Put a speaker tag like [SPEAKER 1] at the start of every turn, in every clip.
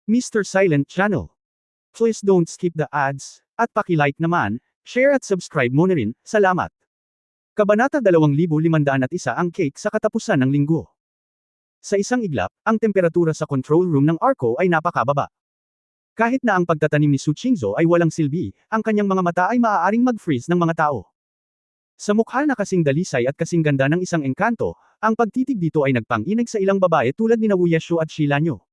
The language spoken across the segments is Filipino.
[SPEAKER 1] Mr. Silent Channel. Please don't skip the ads, at paki-like naman, share at subscribe mo na rin, salamat. Kabanata 2501 ang cake sa katapusan ng linggo. Sa isang iglap, ang temperatura sa control room ng Arco ay napakababa. Kahit na ang pagtatanim ni Su Qingzhou ay walang silbi, ang kanyang mga mata ay maaaring mag-freeze ng mga tao. Sa mukha na kasing dalisay at kasing ganda ng isang engkanto, ang pagtitig dito ay nagpang-inag sa ilang babae tulad ni Wu Yeshu at Shi Lanyo.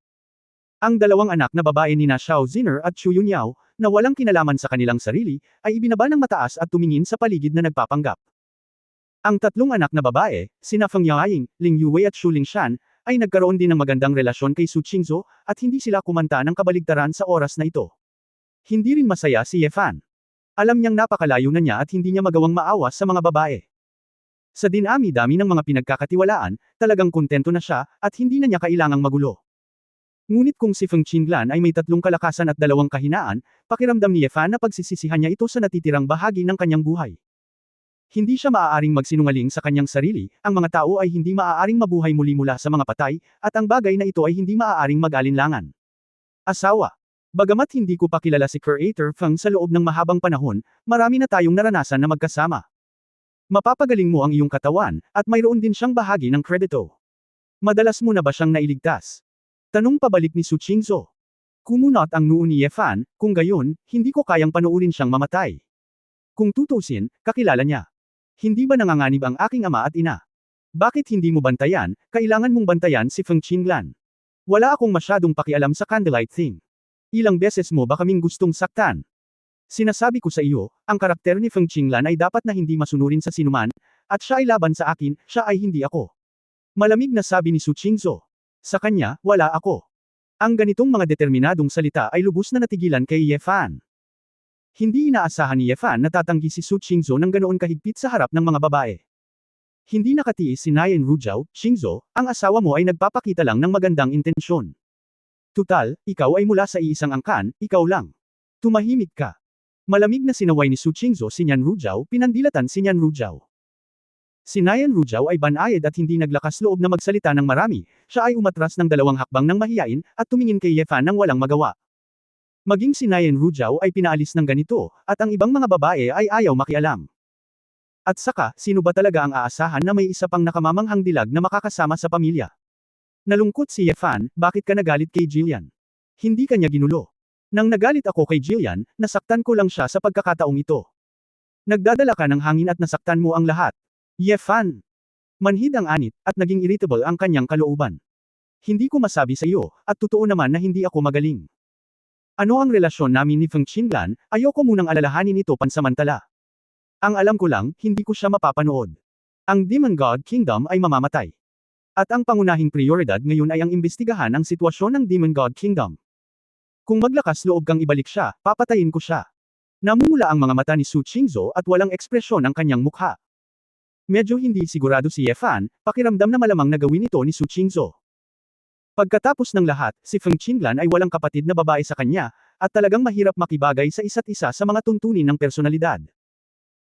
[SPEAKER 1] Ang dalawang anak na babae ni Xiao Ziner at Chu Yunyao, na walang kinalaman sa kanilang sarili, ay ibinaba ng mataas at tumingin sa paligid na nagpapanggap. Ang tatlong anak na babae, sina Feng Yaoying, Ling Yuwei at Xu Lingshan, ay nagkaroon din ng magandang relasyon kay Su Qingzhou, at hindi sila kumanta ng kabaligtaran sa oras na ito. Hindi rin masaya si Ye Fan. Alam niyang napakalayo na niya at hindi niya magawang maawas sa mga babae. Sa dinami-dami ng mga pinagkakatiwalaan, talagang kontento na siya, at hindi na niya kailangang magulo. Ngunit kung si Feng Qinglan ay may 3 kalakasan at 2 kahinaan, pakiramdam ni Ye Fan na pagsisisihan niya ito sa natitirang bahagi ng kanyang buhay. Hindi siya maaaring magsinungaling sa kanyang sarili, ang mga tao ay hindi maaaring mabuhay muli mula sa mga patay, at ang bagay na ito ay hindi maaaring mag-alinlangan. Asawa. Bagamat hindi ko pa kilala si Creator Feng sa loob ng mahabang panahon, marami na tayong naranasan na magkasama. Mapapagaling mo ang iyong katawan, at mayroon din siyang bahagi ng kredito. Madalas mo na ba siyang nailigtas? Tanong pabalik ni Su Qingzhou. Kumunot ang noo ni Ye Fan, kung gayon, hindi ko kayang panuurin siyang mamatay. Kung tutusin, kakilala niya. Hindi ba nanganganib ang aking ama at ina? Bakit hindi mo bantayan, kailangan mong bantayan si Feng Qinglan. Wala akong masyadong pakialam sa candlelight thing. Ilang beses mo ba kaming gustong saktan? Sinasabi ko sa iyo, ang karakter ni Feng Qinglan ay dapat na hindi masunurin sa sinuman, at siya ay laban sa akin, siya ay hindi ako. Malamig na sabi ni Su Qingzhou. Sa kanya, wala ako. Ang ganitong mga determinadong salita ay lubos na natigilan kay Ye Fan. Hindi inaasahan ni Ye Fan na tatanggi si Su Qingzhou ng ganoon kahigpit sa harap ng mga babae. Hindi nakatiis si Nayan Rujiao, Qingzhou, ang asawa mo ay nagpapakita lang ng magandang intensyon. Tutal, ikaw ay mula sa iisang angkan, ikaw lang. Tumahimik ka. Malamig na sinaway ni Su Qingzhou si Nyan Rujiao, pinandilatan si Nyan Rujiao. Si Nayan Rujiao ay banayad at hindi naglakas loob na magsalita ng marami, siya ay umatras ng 2 hakbang ng mahiyain, at tumingin kay Ye Fan nang walang magawa. Maging si Nayan Rujiao ay pinaalis ng ganito, at ang ibang mga babae ay ayaw makialam. At saka, sino ba talaga ang aasahan na may isa pang nakamamanghang dilag na makakasama sa pamilya? Nalungkot si Ye Fan, bakit ka nagalit kay Jillian? Hindi kanya ginulo. Nang nagalit ako kay Jillian, nasaktan ko lang siya sa pagkakataong ito. Nagdadala ka ng hangin at nasaktan mo ang lahat. Ye Fan. Manhid ang anit, at naging irritable ang kanyang kalooban. Hindi ko masabi sa iyo, at totoo naman na hindi ako magaling. Ano ang relasyon namin ni Feng Qinglan, ayoko munang alalahanin ito pansamantala. Ang alam ko lang, hindi ko siya mapapanood. Ang Demon God Kingdom ay mamamatay. At ang pangunahing prioridad ngayon ay ang imbestigahan ang sitwasyon ng Demon God Kingdom. Kung maglakas loob kang ibalik siya, papatayin ko siya. Namumula ang mga mata ni Su Qingzhou at walang ekspresyon ang kanyang mukha. Medyo hindi sigurado si Ye Fan, pakiramdam na malamang na gawin ito ni Su Qingzhou. Pagkatapos ng lahat, si Feng Qinglan ay walang kapatid na babae sa kanya, at talagang mahirap makibagay sa isa't isa sa mga tuntunin ng personalidad.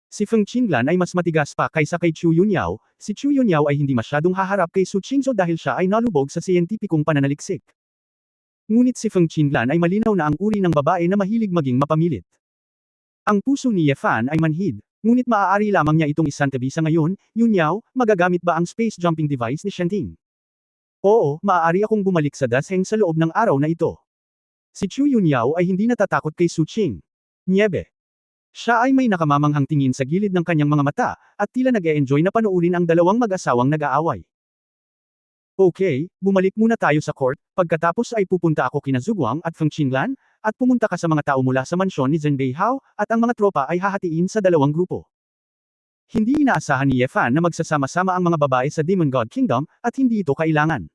[SPEAKER 1] Si Feng Qinglan ay mas matigas pa kaysa kay Chu Yunyao, si Chu Yunyao ay hindi masyadong haharap kay Su Qingzhou dahil siya ay nalubog sa siyentipikong pananaliksik. Ngunit si Feng Qinglan ay malinaw na ang uri ng babae na mahilig maging mapamilit. Ang puso ni Ye Fan ay manhid. Ngunit maaari lamang niya itong isantabi sa ngayon, Yunyao, magagamit ba ang space jumping device ni Shenting? Oo, maaari akong bumalik sa Dasheng sa loob ng araw na ito. Si Chu Yunyao ay hindi natatakot kay Su Qing. Niebe. Siya ay may nakamamanghang tingin sa gilid ng kanyang mga mata, at tila nag-e-enjoy na panoorin ang dalawang mag-asawang nag-aaway. Okay, bumalik muna tayo sa court, pagkatapos ay pupunta ako kina Zhuguang at Feng Qinglan, at pumunta ka sa mga tao mula sa mansyon ni Zhen Beihao, at ang mga tropa ay hahatiin sa 2 grupo. Hindi inaasahan ni Ye Fan na magsasama-sama ang mga babae sa Demon God Kingdom, at hindi ito kailangan.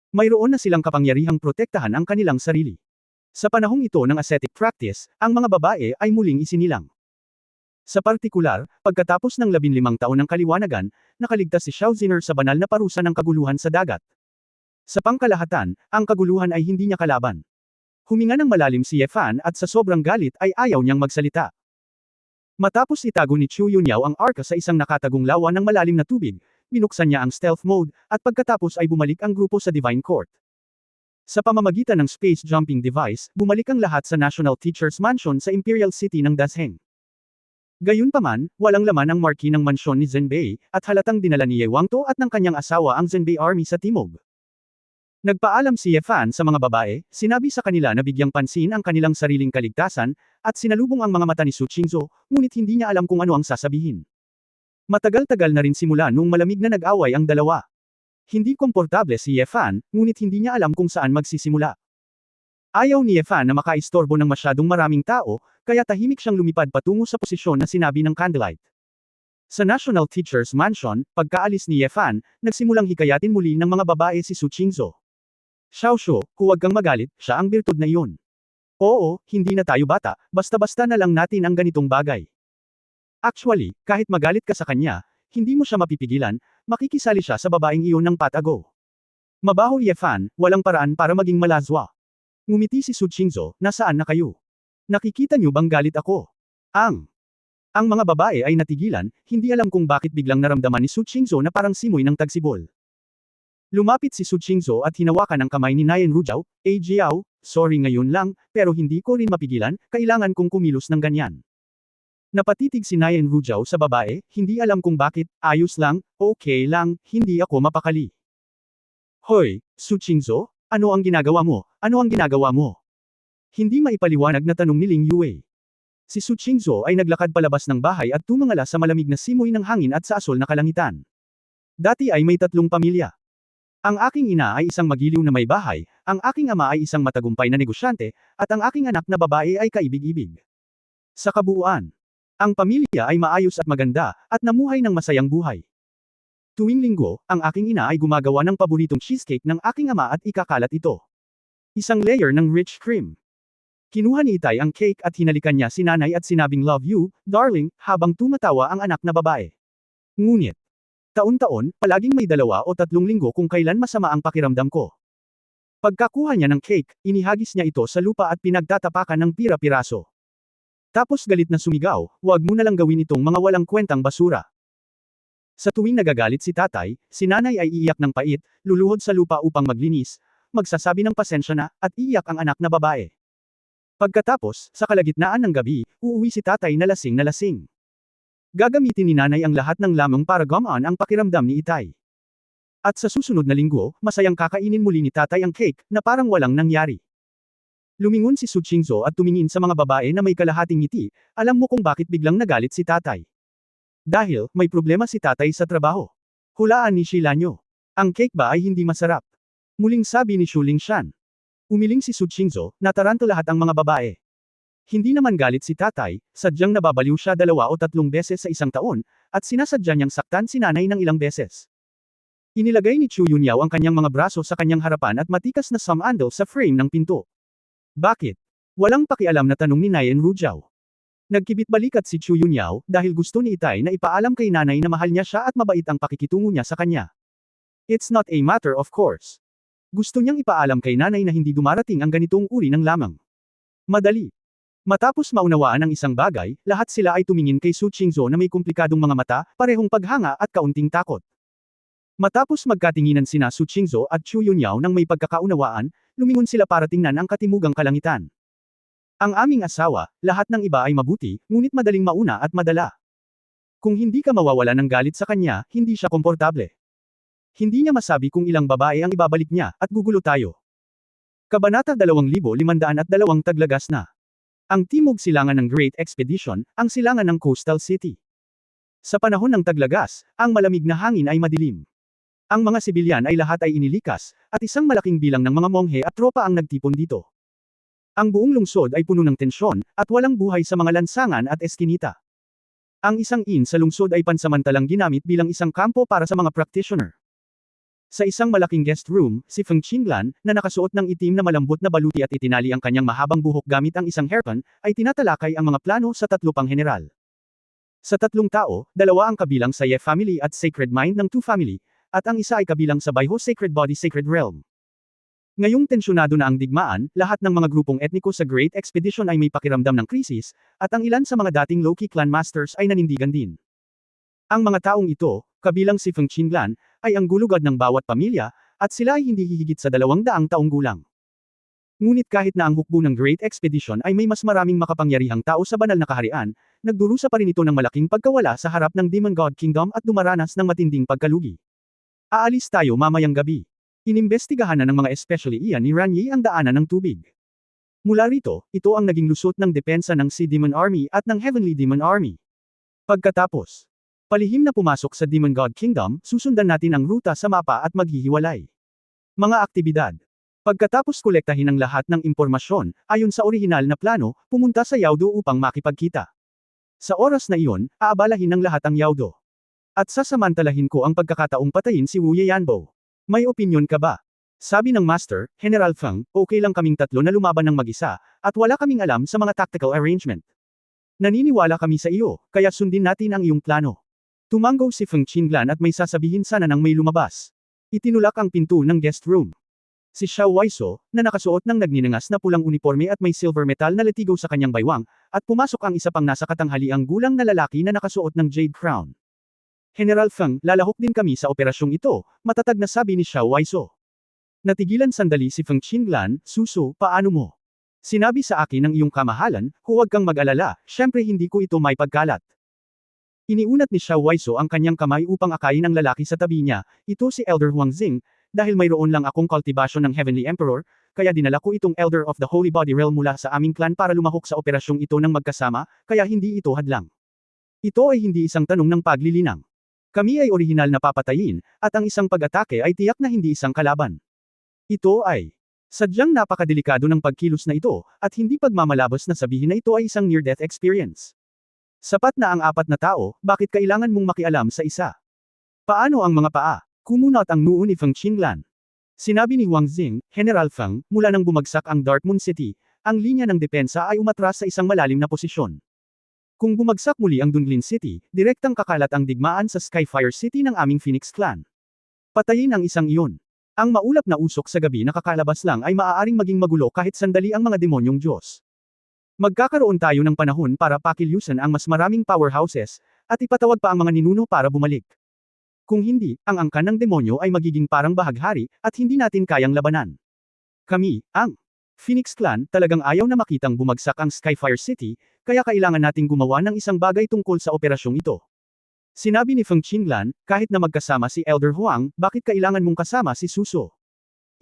[SPEAKER 1] Mayroon na silang kapangyarihang protektahan ang kanilang sarili. Sa panahong ito ng ascetic practice, ang mga babae ay muling isinilang. Sa partikular, pagkatapos ng 15 taon ng kaliwanagan, nakaligtas si Xiao Ziner sa banal na parusa ng kaguluhan sa dagat. Sa pangkalahatan, ang kaguluhan ay hindi niya kalaban. Huminga ng malalim si Ye Fan at sa sobrang galit ay ayaw niyang magsalita. Matapos itago ni Chu Yunyao ang arka sa isang nakatagong lawa ng malalim na tubig, binuksan niya ang stealth mode, at pagkatapos ay bumalik ang grupo sa Divine Court. Sa pamamagitan ng space jumping device, bumalik ang lahat sa National Teachers Mansion sa Imperial City ng Dasheng. Gayunpaman, walang laman ang marquee ng mansyon ni Zhenbei, at halatang dinala ni Ye Wangto at ng kanyang asawa ang Zhenbei Army sa timog. Nagpaalam si Ye Fan sa mga babae, sinabi sa kanila na bigyang pansin ang kanilang sariling kaligtasan, at sinalubong ang mga mata ni Su Qingzhou, ngunit hindi niya alam kung ano ang sasabihin. Matagal-tagal na rin simula nung malamig na nag-away ang dalawa. Hindi komportable si Ye Fan, ngunit hindi niya alam kung saan magsisimula. Ayaw ni Ye Fan na makaistorbo ng masyadong maraming tao, kaya tahimik siyang lumipad patungo sa posisyon na sinabi ng Candlelight. Sa National Teachers Mansion, pagkaalis ni Ye Fan, nagsimulang hikayatin muli ng mga babae si Su Qingzhou. Xiaoshu, huwag kang magalit, siya ang birtud na iyon. Oo, hindi na tayo bata, basta-basta na lang natin ang ganitong bagay. Actually, kahit magalit ka sa kanya, hindi mo siya mapipigilan, makikisali siya sa babaeng iyon ng patago. Mabaho Ye Fan, walang paraan para maging malazwa. Ngumiti si Su Qingzhou, nasaan na kayo? Nakikita niyo bang galit ako? Ang mga babae ay natigilan, hindi alam kung bakit biglang naramdaman ni Su Qingzhou na parang simoy ng tagsibol. Lumapit si Su Qingzhou at hinawakan ang kamay ni Nayan Rujiao, Jiao, sorry ngayon lang, pero hindi ko rin mapigilan, kailangan kong kumilos ng ganyan. Napatitig si Nayan Rujiao sa babae, hindi alam kung bakit, ayos lang, okay lang, hindi ako mapakali. Hoy, Su Qingzhou, ano ang ginagawa mo? Ano ang ginagawa mo? Hindi maipaliwanag na tanong ni Ling Yue. Si Su Qingzhou ay naglakad palabas ng bahay at tumangala sa malamig na simoy ng hangin at sa asol na kalangitan. Dati ay may 3 pamilya. Ang aking ina ay isang magiliw na may bahay, ang aking ama ay isang matagumpay na negosyante, at ang aking anak na babae ay kaibig-ibig. Sa kabuuan, ang pamilya ay maayos at maganda, at namuhay ng masayang buhay. Tuwing linggo, ang aking ina ay gumagawa ng paboritong cheesecake ng aking ama at ikakalat ito. Isang layer ng rich cream. Kinuha ni Itay ang cake at hinalikan niya si nanay at sinabing love you, darling, habang tumatawa ang anak na babae. Ngunit, taon-taon, palaging may 2 o 3 linggo kung kailan masama ang pakiramdam ko. Pagkakuha niya ng cake, inihagis niya ito sa lupa at pinagtatapakan ng pira-piraso. Tapos galit na sumigaw, "Huwag mo na lang gawin itong mga walang kwentang basura." Sa tuwing nagagalit si tatay, si nanay ay iiyak ng pait, luluhod sa lupa upang maglinis, magsasabi ng pasensya na, at iiyak ang anak na babae. Pagkatapos, sa kalagitnaan ng gabi, uuwi si tatay na lasing na lasing. Gagamitin ni nanay ang lahat ng lamang para gumaan ang pakiramdam ni Itay. At sa susunod na linggo, masayang kakainin muli ni tatay ang cake, na parang walang nangyari. Lumingon si Su Qingzhou at tumingin sa mga babae na may kalahating ngiti, alam mo kung bakit biglang nagalit si tatay. Dahil, may problema si tatay sa trabaho. Hulaan ni Shilanyo. Ang cake ba ay hindi masarap? Muling sabi ni Xu Lingshan. Umiling si Su Qingzhou, nataranto lahat ang mga babae. Hindi naman galit si tatay, sadyang nababaliw siya 2 o 3 beses sa isang taon, at sinasadya niyang saktan si nanay ng ilang beses. Inilagay ni Chu Yunyao ang kanyang mga braso sa kanyang harapan at matikas na sumandal sa frame ng pinto. Bakit? Walang pakialam na tanong ni Nayan Rujiao. Nagkibit-balikat si Chu Yunyao dahil gusto ni Itay na ipaalam kay nanay na mahal niya siya at mabait ang pakikitungo niya sa kanya. It's not a matter of course. Gusto niyang ipaalam kay nanay na hindi dumarating ang ganitong uri ng lamang. Madali. Matapos maunawaan ang isang bagay, lahat sila ay tumingin kay Su Qingzhou na may komplikadong mga mata, parehong paghanga at kaunting takot. Matapos magkatinginan sina Su Qingzhou at Chu Yunyao nang may pagkakaunawaan, lumingon sila para tingnan ang katimugang kalangitan. Ang aming asawa, lahat ng iba ay mabuti, ngunit madaling mauna at madala. Kung hindi ka mawawala ng galit sa kanya, hindi siya komportable. Hindi niya masabi kung ilang babae ang ibabalik niya, at gugulo tayo. Kabanata 2502 Taglagas na. Ang timog silangan ng Great Expedition, ang silangan ng Coastal City. Sa panahon ng taglagas, ang malamig na hangin ay madilim. Ang mga sibilyan ay lahat ay inilikas, at isang malaking bilang ng mga monghe at tropa ang nagtipon dito. Ang buong lungsod ay puno ng tensyon, at walang buhay sa mga lansangan at eskinita. Ang isang inn sa lungsod ay pansamantalang ginamit bilang isang kampo para sa mga practitioner. Sa isang malaking guest room, si Feng Qinglan, na nakasuot ng itim na malambot na baluti at itinali ang kanyang mahabang buhok gamit ang isang hairpin, ay tinatalakay ang mga plano sa 3 pang general. Sa 3 tao, 2 ang kabilang sa Ye family at Sacred Mind ng Tu family, at ang isa ay kabilang sa Baiho Sacred Body Sacred Realm. Ngayong tensyonado na ang digmaan, lahat ng mga grupong etniko sa Great Expedition ay may pakiramdam ng krisis, at ang ilan sa mga dating low-key clan masters ay nanindigan din. Ang mga taong ito, kabilang si Feng Qinglan, ay ang gulugad ng bawat pamilya, at sila ay hindi hihigit sa 200 taong gulang. Ngunit kahit na ang hukbo ng Great Expedition ay may mas maraming makapangyarihang tao sa banal na kaharian, nagdurusa pa rin ito ng malaking pagkawala sa harap ng Demon God Kingdom at dumaranas ng matinding pagkalugi. Aalis tayo mamayang gabi. Inimbestigahan na ng mga especially iyan ni Ranye ang daanan ng tubig. Mula rito, ito ang naging lusot ng depensa ng Sea Demon Army at ng Heavenly Demon Army. Pagkatapos, palihim na pumasok sa Demon God Kingdom, susundan natin ang ruta sa mapa at maghihiwalay. Mga aktibidad. Pagkatapos kolektahin ang lahat ng impormasyon, ayon sa orihinal na plano, pumunta sa Yaudo upang makipagkita. Sa oras na iyon, aabalahin ng lahat ang Yaudo. At sasamantalahin ko ang pagkakataong patayin si Wu Yanbo. May opinyon ka ba? Sabi ng Master, General Feng, okay lang kaming tatlo na lumaban ng mag-isa, at wala kaming alam sa mga tactical arrangement. Naniniwala kami sa iyo, kaya sundin natin ang iyong plano. Tumango si Feng Qinglan at may sasabihin sana nang may lumabas. Itinulak ang pinto ng guest room. Si Xiao Waiso, na nakasuot ng nagninangas na pulang uniforme at may silver metal na latigo sa kanyang baywang, at pumasok ang isa pang nasa katanghaliang gulang na lalaki na nakasuot ng jade crown. General Feng, lalahok din kami sa operasyong ito, matatag na sabi ni Xiao Waiso. Natigilan sandali si Feng Qinglan, Suso, paano mo? Sinabi sa akin ng iyong kamahalan, huwag kang mag-alala, syempre hindi ko ito may pagkalat. Iniunat ni Xiao Waiso ang kanyang kamay upang akayin ang lalaki sa tabi niya, ito si Elder Huang Xing, dahil mayroon lang akong kultibasyon ng Heavenly Emperor, kaya dinala ko itong Elder of the Holy Body Realm mula sa aming clan para lumahok sa operasyong ito ng magkasama, kaya hindi ito hadlang. Ito ay hindi isang tanong ng paglilinang. Kami ay orihinal na papatayin, at ang isang pag-atake ay tiyak na hindi isang kalaban. Ito ay sadyang napakadelikado ng pagkilos na ito, at hindi pagmamalabas na sabihin na ito ay isang near-death experience. Sapat na ang 4 na tao, bakit kailangan mong makialam sa isa? Paano ang mga paa? Kumunot ang noo ni Feng Qinglan. Sinabi ni Huang Xing, General Feng, mula nang bumagsak ang Darkmoon City, ang linya ng depensa ay umatras sa isang malalim na posisyon. Kung bumagsak muli ang Dunlin City, direktang kakalat ang digmaan sa Skyfire City ng aming Phoenix Clan. Patayin ang isang iyon. Ang maulap na usok sa gabi na kakalabas lang ay maaaring maging magulo kahit sandali ang mga demonyong Diyos. Magkakaroon tayo ng panahon para pakilusan ang mas maraming powerhouses, at ipatawag pa ang mga ninuno para bumalik. Kung hindi, ang angkan ng demonyo ay magiging parang bahaghari, at hindi natin kayang labanan. Kami, ang Phoenix Clan, talagang ayaw na makitang bumagsak ang Skyfire City, kaya kailangan nating gumawa ng isang bagay tungkol sa operasyong ito. Sinabi ni Feng Qinglan, kahit na magkasama si Elder Huang, bakit kailangan mong kasama si Suso?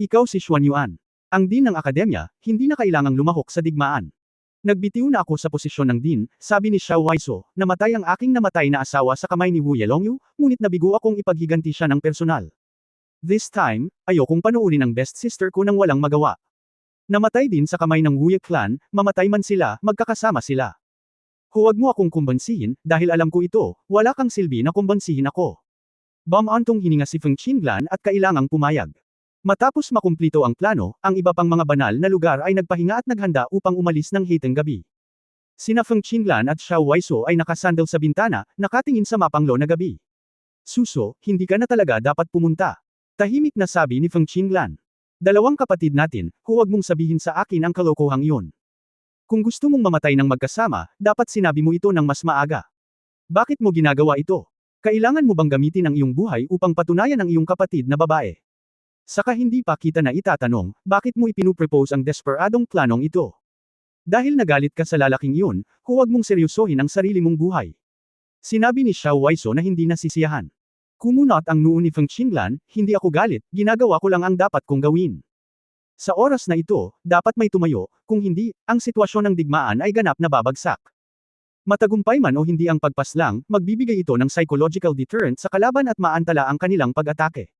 [SPEAKER 1] Ikaw si Xuan Yuan. Ang Dean ng Akademya, hindi na kailangang lumahok sa digmaan. Nagbitiw na ako sa posisyon ng Dean, sabi ni Xiao Waiso, namatay ang aking namatay na asawa sa kamay ni Wu Yelongyu, ngunit nabigo akong ipaghiganti siya ng personal. This time, ayokong panoorin ang best sister ko nang walang magawa. Namatay din sa kamay ng Wu Ye clan, mamatay man sila, magkakasama sila. Huwag mo akong kumbansihin, dahil alam ko ito, wala kang silbi na kumbansihin ako. Bumantong hininga si Feng Qinglan at kailangang pumayag. Matapos makumplito ang plano, ang iba pang mga banal na lugar ay nagpahinga at naghanda upang umalis ng hiteng gabi. Sina Feng Qinglan at Xiao Waiso ay nakasandal sa bintana, nakatingin sa mapanglo na gabi. Suso, hindi ka na talaga dapat pumunta. Tahimik na sabi ni Feng Qinglan. Dalawang kapatid natin, huwag mong sabihin sa akin ang kalokohang iyon. Kung gusto mong mamatay ng magkasama, dapat sinabi mo ito ng mas maaga. Bakit mo ginagawa ito? Kailangan mo bang gamitin ang iyong buhay upang patunayan ang iyong kapatid na babae? Saka hindi pa kita na itatanong, bakit mo ipinupropose ang desperadong planong ito? Dahil nagalit ka sa lalaking iyon, huwag mong seryosohin ang sarili mong buhay. Sinabi ni Xiao Waiso na hindi nasisiyahan. Kumunot ang noo ni Feng Qinglan, hindi ako galit, ginagawa ko lang ang dapat kong gawin. Sa oras na ito, dapat may tumayo, kung hindi, ang sitwasyon ng digmaan ay ganap na babagsak. Matagumpay man o hindi ang pagpaslang, magbibigay ito ng psychological deterrent sa kalaban at maantala ang kanilang pag-atake.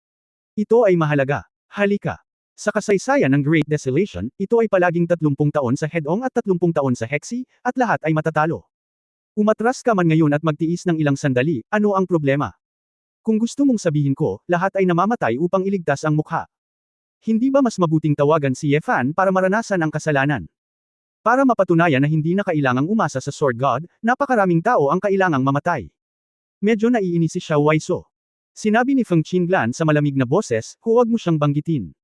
[SPEAKER 1] Ito ay mahalaga. Halika. Sa kasaysayan ng Great Desolation, ito ay palaging 30 taon sa Hedong at 30 taon sa Hexi, at lahat ay matatalo. Umatras ka man ngayon at magtiis ng ilang sandali, ano ang problema? Kung gusto mong sabihin ko, lahat ay namamatay upang iligtas ang mukha. Hindi ba mas mabuting tawagan si Ye Fan para maranasan ang kasalanan? Para mapatunayan na hindi na kailangang umasa sa Sword God, napakaraming tao ang kailangang mamatay. Medyo naiinis si Xiao Waiso. Sinabi ni Feng Qinglan sa malamig na boses, huwag mo siyang banggitin.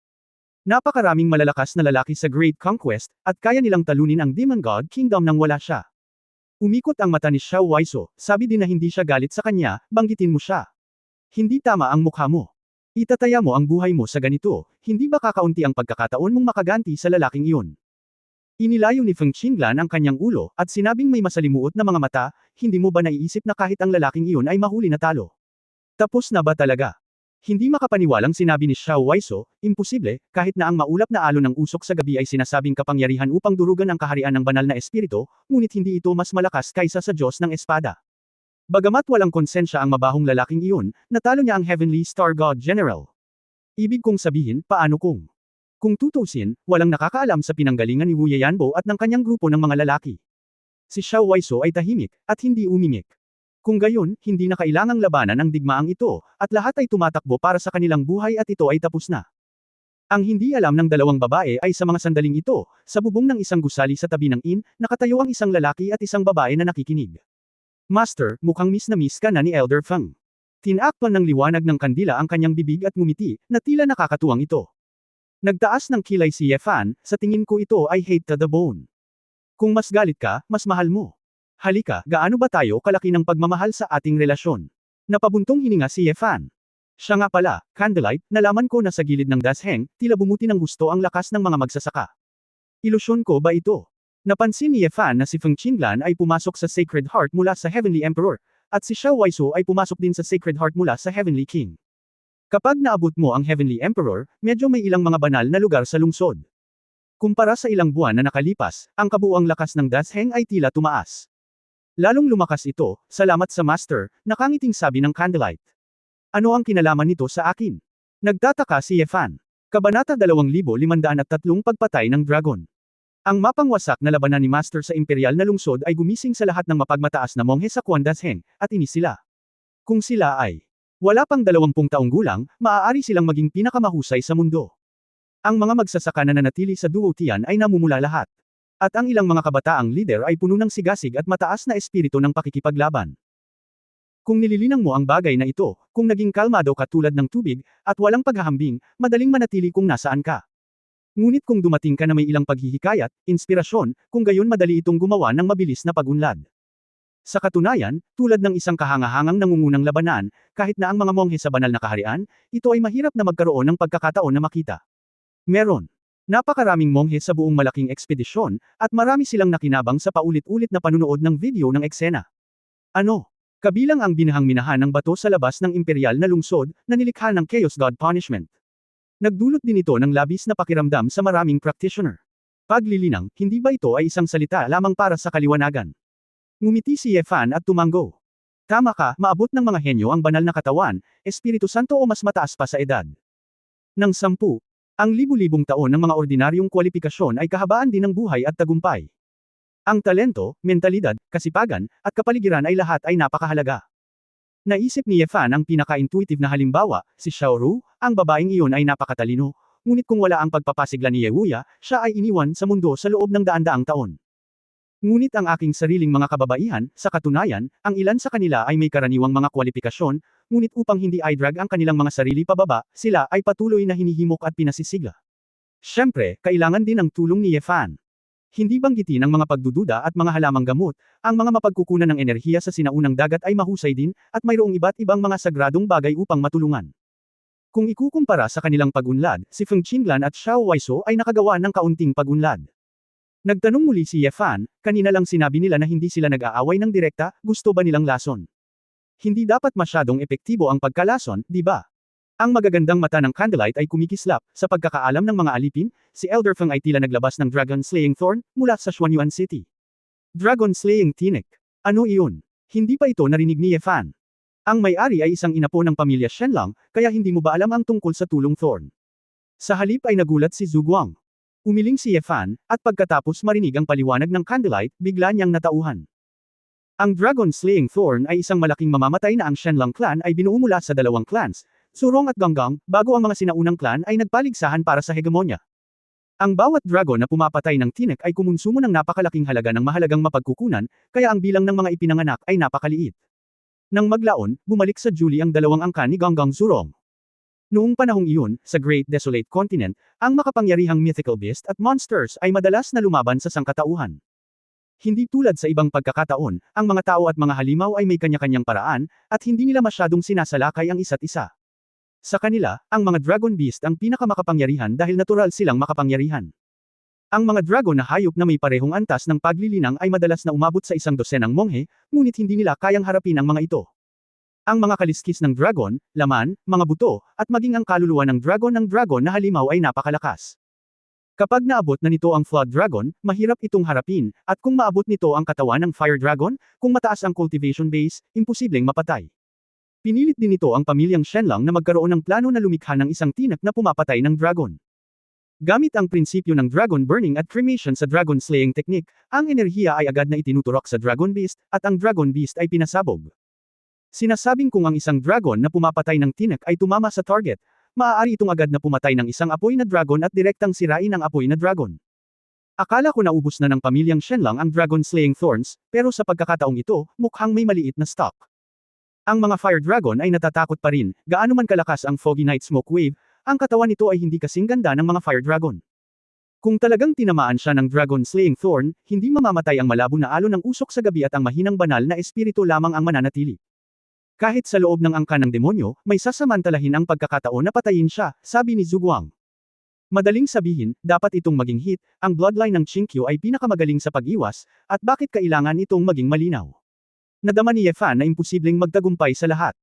[SPEAKER 1] Napakaraming malalakas na lalaki sa Great Conquest, at kaya nilang talunin ang Demon God Kingdom nang wala siya. Umikot ang mata ni Xiao Waiso, sabi din na hindi siya galit sa kanya, banggitin mo siya. Hindi tama ang mukha mo. Itataya mo ang buhay mo sa ganito, hindi ba kakaunti ang pagkakataon mong makaganti sa lalaking iyon? Inilayo ni Feng Qinglan ang kanyang ulo, at sinabing may masalimuot na mga mata, hindi mo ba naiisip na kahit ang lalaking iyon ay mahuli na talo? Tapos na ba talaga? Hindi makapaniwalang sinabi ni Xiao Waiso, imposible, kahit na ang maulap na alon ng usok sa gabi ay sinasabing kapangyarihan upang durugan ang kaharian ng banal na espiritu, ngunit hindi ito mas malakas kaysa sa Diyos ng Espada. Bagamat walang konsensya ang mabahong lalaking iyon, natalo niya ang Heavenly Star God General. Ibig kong sabihin, paano kung? Kung tutusin, walang nakakaalam sa pinanggalingan ni Wu Yanbo at ng kanyang grupo ng mga lalaki. Si Xiao Waiso ay tahimik, at hindi umimik. Kung gayon, hindi na kailangang labanan ang digmaang ito, at lahat ay tumatakbo para sa kanilang buhay at ito ay tapos na. Ang hindi alam ng dalawang babae ay sa mga sandaling ito, sa bubong ng isang gusali sa tabi ng inn, nakatayo ang isang lalaki at isang babae na nakikinig. Master, mukhang miss na miss ka na ni Elder Feng. Tinakpan ng liwanag ng kandila ang kanyang bibig at ngumiti, na tila nakakatuwang ito. Nagtaas ng kilay si Ye Fan, sa tingin ko ito ay hate to the bone. Kung mas galit ka, mas mahal mo. Halika, gaano ba tayo kalaki ng pagmamahal sa ating relasyon? Napabuntong hininga si Ye Fan. Siya nga pala, Candlelight, nalaman ko na sa gilid ng dasheng, tila bumuti ng gusto ang lakas ng mga magsasaka. Ilusyon ko ba ito? Napansin ni Ye Fan na si Feng Qinglan ay pumasok sa Sacred Heart mula sa Heavenly Emperor, at si Xiao Waiso ay pumasok din sa Sacred Heart mula sa Heavenly King. Kapag naabot mo ang Heavenly Emperor, medyo may ilang mga banal na lugar sa lungsod. Kumpara sa ilang buwan na nakalipas, ang kabuuang lakas ng dasheng ay tila tumaas. Lalong lumakas ito, salamat sa Master, nakangiting sabi ng Candlelight. Ano ang kinalaman nito sa akin? Nagtataka si Ye Fan. Kabanata 2503 Pagpatay ng Dragon. Ang mapangwasak na labanan ni Master sa imperial na lungsod ay gumising sa lahat ng mapagmataas na monghe sa Quan Dasheng, at inis sila. Kung sila ay wala pang 20 taong gulang, maaari silang maging pinakamahusay sa mundo. Ang mga magsasaka na nanatili sa Duotian ay namumula lahat. At ang ilang mga kabataang leader ay puno ng sigasig at mataas na espiritu ng pakikipaglaban. Kung nililinang mo ang bagay na ito, kung naging kalmado ka tulad ng tubig, at walang paghahambing, madaling manatili kung nasaan ka. Ngunit kung dumating ka na may ilang paghihikayat, inspirasyon, kung gayon madali itong gumawa ng mabilis na pagunlad. Sa katunayan, tulad ng isang kahangahangang nangungunang labanan, kahit na ang mga monghe sa banal na kaharian, ito ay mahirap na magkaroon ng pagkakataon na makita. Meron. Napakaraming monghe sa buong malaking ekspedisyon, at marami silang nakinabang sa paulit-ulit na panunood ng video ng eksena. Ano? Kabilang ang binahang-minahan ng bato sa labas ng imperial na lungsod, na nilikha ng Chaos God Punishment. Nagdulot din ito ng labis na pakiramdam sa maraming practitioner. Paglilinang, hindi ba ito ay isang salita lamang para sa kaliwanagan? Ngumiti si Ye Fan at tumanggo. Tama ka, maabot ng mga henyo ang banal na katawan, Espiritu Santo o mas mataas pa sa edad. Nang 10. Ang libu-libong taon ng mga ordinaryong kwalipikasyon ay kahabaan din ng buhay at tagumpay. Ang talento, mentalidad, kasipagan, at kapaligiran ay lahat ay napakahalaga. Naisip ni Ye Fan ang pinaka-intuitive na halimbawa, si Xiao Ru, ang babaeng iyon ay napakatalino, ngunit kung wala ang pagpapasigla ni Ye Wuya, siya ay iniwan sa mundo sa loob ng daan-daang taon. Ngunit ang aking sariling mga kababaihan, sa katunayan, ang ilan sa kanila ay may karaniwang mga kwalifikasyon, ngunit upang hindi i-drag ang kanilang mga sarili pababa, sila ay patuloy na hinihimok at pinasisigla. Siyempre, kailangan din ang tulong ni Ye Fan. Hindi banggitin ang mga pagdududa at mga halamang gamot, ang mga mapagkukunan ng enerhiya sa sinaunang dagat ay mahusay din, at mayroong iba't ibang mga sagradong bagay upang matulungan. Kung ikukumpara sa kanilang pagunlad, si Feng Qinglan at Xiao Waiso ay nakagawa ng kaunting pagunlad. Nagtanong muli si Ye Fan, kanina lang sinabi nila na hindi sila nag-aaway ng direkta, gusto ba nilang lason? Hindi dapat masyadong epektibo ang pagkalason, di ba? Ang magagandang mata ng Candlelight ay kumikislap, sa pagkakaalam ng mga alipin, si Elder Feng ay tila naglabas ng Dragon Slaying Thorn, mula sa Xuanyuan City. Dragon Slaying Tinik. Ano iyon? Hindi pa ito narinig ni Ye Fan. Ang may-ari ay isang inapo ng pamilya Shenlang, kaya hindi mo ba alam ang tungkol sa tulong Thorn? Sa halip ay nagulat si Zhu Guang. Umiling si Ye Fan, at pagkatapos marinig ang paliwanag ng Candlelight, bigla niyang natauhan. Ang Dragon Slaying Thorn ay isang malaking mamamatay na ang Shenlang clan ay binuo mula sa dalawang clans, Surong at Ganggang, bago ang mga sinaunang clan ay nagpaligsahan para sa hegemonya. Ang bawat dragon na pumapatay ng tinik ay kumonsumo ng napakalaking halaga ng mahalagang mapagkukunan, kaya ang bilang ng mga ipinanganak ay napakaliit. Nang maglaon, bumalik sa Julie ang dalawang angkan ni Ganggang Surong. Noong panahong iyon, sa Great Desolate Continent, ang makapangyarihang mythical beast at monsters ay madalas na lumaban sa sangkatauhan. Hindi tulad sa ibang pagkakataon, ang mga tao at mga halimaw ay may kanya-kanyang paraan, at hindi nila masyadong sinasalakay ang isa't isa. Sa kanila, ang mga Dragon Beast ang pinakamakapangyarihan dahil natural silang makapangyarihan. Ang mga dragon na hayop na may parehong antas ng paglilinang ay madalas na umabot sa 100 monghe, ngunit hindi nila kayang harapin ang mga ito. Ang mga kaliskis ng dragon, laman, mga buto, at maging ang kaluluwa ng dragon na halimaw ay napakalakas. Kapag naabot na nito ang Flood Dragon, mahirap itong harapin, at kung maabot nito ang katawan ng Fire Dragon, kung mataas ang cultivation base, imposibleng mapatay. Pinilit din ito ang pamilyang Shenlong na magkaroon ng plano na lumikha ng isang tinak na pumapatay ng dragon. Gamit ang prinsipyo ng dragon burning at cremation sa dragon slaying technique, ang enerhiya ay agad na itinuturok sa Dragon Beast, at ang Dragon Beast ay pinasabog. Sinasabing kung ang isang dragon na pumapatay ng tinak ay tumama sa target, maaari itong agad na pumatay ng isang apoy na dragon at direktang sirain ang apoy na dragon. Akala ko naubos na ng pamilyang Shenlong ang dragon slaying thorns, pero sa pagkakataong ito, mukhang may maliit na stock. Ang mga Fire Dragon ay natatakot pa rin, gaano man kalakas ang Foggy Night Smoke Wave, ang katawan nito ay hindi kasing ganda ng mga Fire Dragon. Kung talagang tinamaan siya ng Dragon Slaying Thorn, hindi mamamatay ang malabo na alon ng usok sa gabi at ang mahinang banal na espiritu lamang ang mananatili. Kahit sa loob ng angkan ng demonyo, may sasamantalahin ang pagkakataon na patayin siya, sabi ni Zhuguang. Madaling sabihin, dapat itong maging hit, ang bloodline ng Qingqiu ay pinakamagaling sa pag-iwas, at bakit kailangan itong maging malinaw. Nadama ni Ye Fan na imposibleng magtagumpay sa lahat.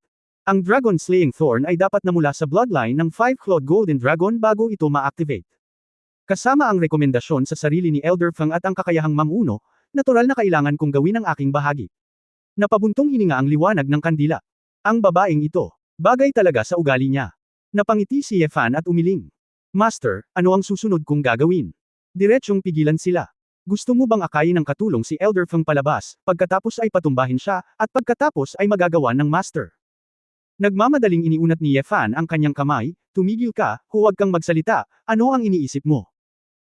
[SPEAKER 1] Ang Dragon Slaying Thorn ay dapat na mula sa bloodline ng 5-clawed Golden Dragon bago ito ma-activate. Kasama ang rekomendasyon sa sarili ni Elder Feng at ang kakayahang mamuno, natural na kailangan kong gawin ang aking bahagi. Napabuntong hininga ang liwanag ng kandila. Ang babaeng ito, bagay talaga sa ugali niya. Napangiti si Ye Fan at umiling. Master, ano ang susunod kong gagawin? Diretsyong pigilan sila. Gusto mo bang akayin ng katulong si Elder Feng palabas, pagkatapos ay patumbahin siya, at pagkatapos ay magagawa ng Master? Nagmamadaling iniunat ni Ye Fan ang kanyang kamay, tumigil ka, huwag kang magsalita, ano ang iniisip mo?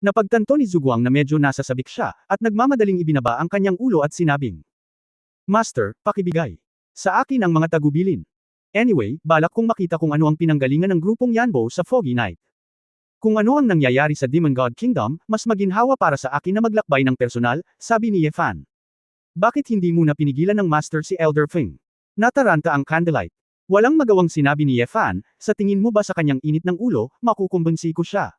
[SPEAKER 1] Napagtanto ni Zhuguang na medyo nasasabik siya, at nagmamadaling ibinaba ang kanyang ulo at sinabing, Master, pakibigay. Sa akin ang mga tagubilin. Anyway, balak kong makita kung ano ang pinanggalingan ng grupong Yanbo sa Foggy Night. Kung ano ang nangyayari sa Demon God Kingdom, mas maginhawa para sa akin na maglakbay ng personal, sabi ni Ye Fan. Bakit hindi muna pinigilan ng Master si Elder Feng? Nataranta ang candlelight. Walang magawang sinabi ni Ye Fan, sa tingin mo ba sa kanyang init ng ulo, makukumbensi ko siya.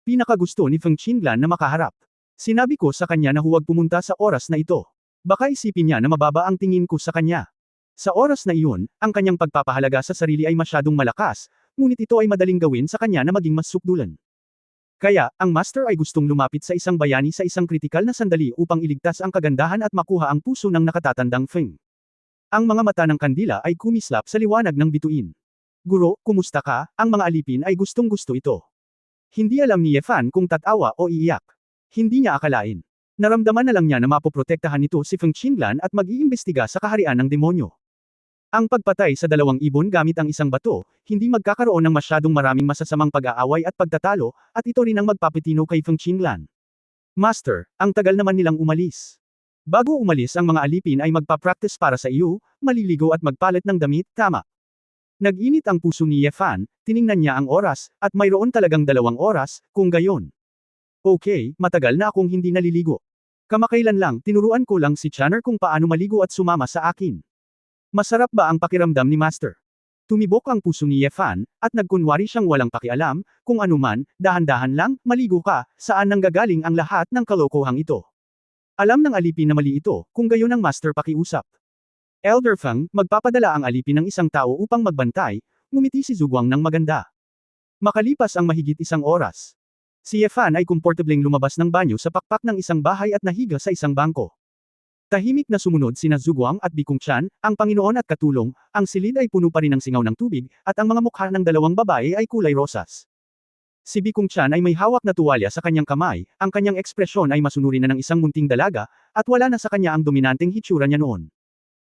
[SPEAKER 1] Pinakagusto ni Feng Qinglan na makaharap. Sinabi ko sa kanya na huwag pumunta sa oras na ito. Baka isipin niya na mababa ang tingin ko sa kanya. Sa oras na iyon, ang kanyang pagpapahalaga sa sarili ay masyadong malakas, ngunit ito ay madaling gawin sa kanya na maging mas sukdulan. Kaya, ang Master ay gustong lumapit sa isang bayani sa isang kritikal na sandali upang iligtas ang kagandahan at makuha ang puso ng nakatatandang Feng. Ang mga mata ng kandila ay kumislap sa liwanag ng bituin. Guro, kumusta ka? Ang mga alipin ay gustong-gusto ito. Hindi alam ni Ye Fan kung tatawa o iiyak. Hindi niya akalain. Naramdaman na lang niya na mapoprotektahan nito si Feng Qinglan at mag-iimbestiga sa kaharian ng demonyo. Ang pagpatay sa 2 ibon gamit ang isang bato, hindi magkakaroon ng masyadong maraming masasamang pag-aaway at pagtatalo, at ito rin ang magpapitino kay Feng Qinglan. Master, ang tagal naman nilang umalis. Bago umalis ang mga alipin ay magpa-practice para sa iyo, maliligo at magpalit ng damit, tama. Nag-init ang puso ni Ye Fan, tiningnan niya ang oras, at mayroon talagang 2 oras, kung gayon. Okay, matagal na akong hindi naliligo. Kamakailan lang, tinuruan ko lang si Channer kung paano maligo at sumama sa akin. Masarap ba ang pakiramdam ni Master? Tumibok ang puso ni Ye Fan, at nagkunwari siyang walang pakialam, kung anuman, dahan-dahan lang, maligo ka, saan nanggagaling ang lahat ng kalokohang ito. Alam ng alipin na mali ito, kung gayon ang Master pakiusap. Elder Feng, magpapadala ang alipin ng isang tao upang magbantay, ngumiti si Zhuguang ng maganda. Makalipas ang mahigit 1 oras. Si Ye Fan ay komportableng lumabas ng banyo sa pakpak ng isang bahay at nahiga sa isang bangko. Tahimik na sumunod sina Zhuguang at Bikung Chan, ang Panginoon at katulong, ang silid ay puno pa rin ng singaw ng tubig, at ang mga mukha ng 2 babae ay kulay rosas. Si Bikung Chan ay may hawak na tuwalya sa kanyang kamay, ang kanyang ekspresyon ay masunuri na ng isang munting dalaga, at wala na sa kanya ang dominanteng hitsura niya noon.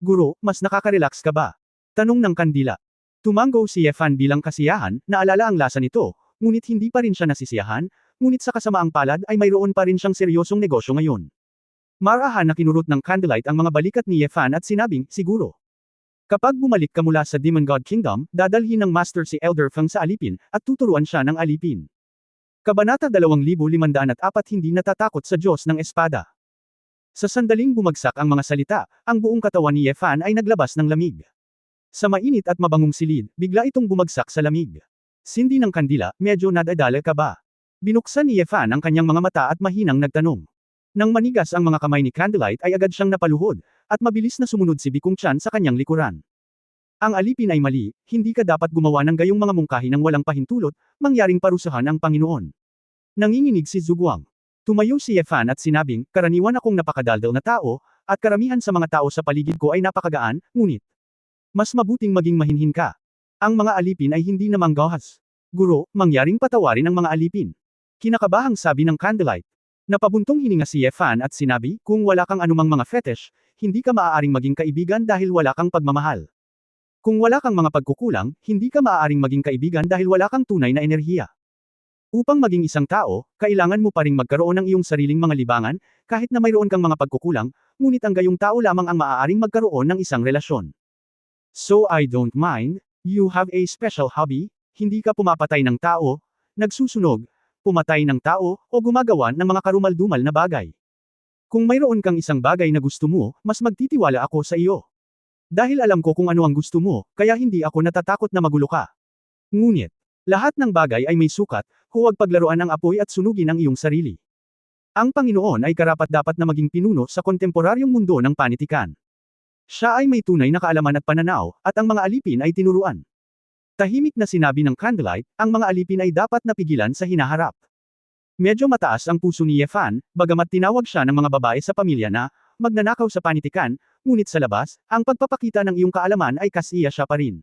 [SPEAKER 1] Guro, mas nakaka-relax ka ba? Tanong ng kandila. Tumango si Ye Fan bilang kasiyahan, naalala ang lasa nito, ngunit hindi pa rin siya nasisiyahan, ngunit sa kasamaang palad ay mayroon pa rin siyang seryosong negosyo ngayon. Marahan na kinurot ng candlelight ang mga balikat ni Ye Fan at sinabing, siguro. Kapag bumalik ka mula sa Demon God Kingdom, dadalhin ng Master si Elder Feng sa alipin, at tuturuan siya ng alipin. Kabanata 2504 Hindi natatakot sa Diyos ng Espada. Sa sandaling bumagsak ang mga salita, ang buong katawan ni Ye Fan ay naglabas ng lamig. Sa mainit at mabangong silid, bigla itong bumagsak sa lamig. Sindi ng kandila, medyo nadadala ka ba? Binuksan ni Yefan ang kanyang mga mata at mahinang nagtanong. Nang manigas ang mga kamay ni Candlelight ay agad siyang napaluhod, at mabilis na sumunod si Bikung Chan sa kanyang likuran. Ang alipin ay mali, hindi ka dapat gumawa ng gayong mga mungkahi ng walang pahintulot, mangyaring parusahan ang Panginoon. Nanginginig si Zhuguang. Tumayo si Yefan at sinabing, karaniwan akong napakadaldal na tao, at karamihan sa mga tao sa paligid ko ay napakagaan, ngunit mas mabuting maging mahinhin ka. Ang mga alipin ay hindi na manggahas. Guro, mangyaring patawarin ang mga alipin. Kinakabahang sabi ng Candlelight. Napabuntong hininga si Yefan at sinabi, kung wala kang anumang mga fetish, hindi ka maaaring maging kaibigan dahil wala kang pagmamahal. Kung wala kang mga pagkukulang, hindi ka maaaring maging kaibigan dahil wala kang tunay na enerhiya. Upang maging isang tao, kailangan mo pa ring magkaroon ng iyong sariling mga libangan, kahit na mayroon kang mga pagkukulang, ngunit ang gayong tao lamang ang maaaring magkaroon ng isang relasyon. So I don't mind, you have a special hobby, hindi ka pumapatay ng tao, nagsusunog, pumatay ng tao, o gumagawa ng mga karumal-dumal na bagay. Kung mayroon kang isang bagay na gusto mo, mas magtitiwala ako sa iyo. Dahil alam ko kung ano ang gusto mo, kaya hindi ako natatakot na magulo ka. Ngunit, lahat ng bagay ay may sukat, huwag paglaruan ang apoy at sunugin ang iyong sarili. Ang Panginoon ay karapat-dapat na maging pinuno sa kontemporaryong mundo ng panitikan. Siya ay may tunay na kaalaman at pananaw, at ang mga alipin ay tinuruan. Tahimik na sinabi ng Candlelight, ang mga alipin ay dapat napigilan sa hinaharap. Medyo mataas ang puso ni Yefan, bagamat tinawag siya ng mga babae sa pamilya na magnanakaw sa panitikan, ngunit sa labas, ang pagpapakita ng iyong kaalaman ay kasiya siya pa rin.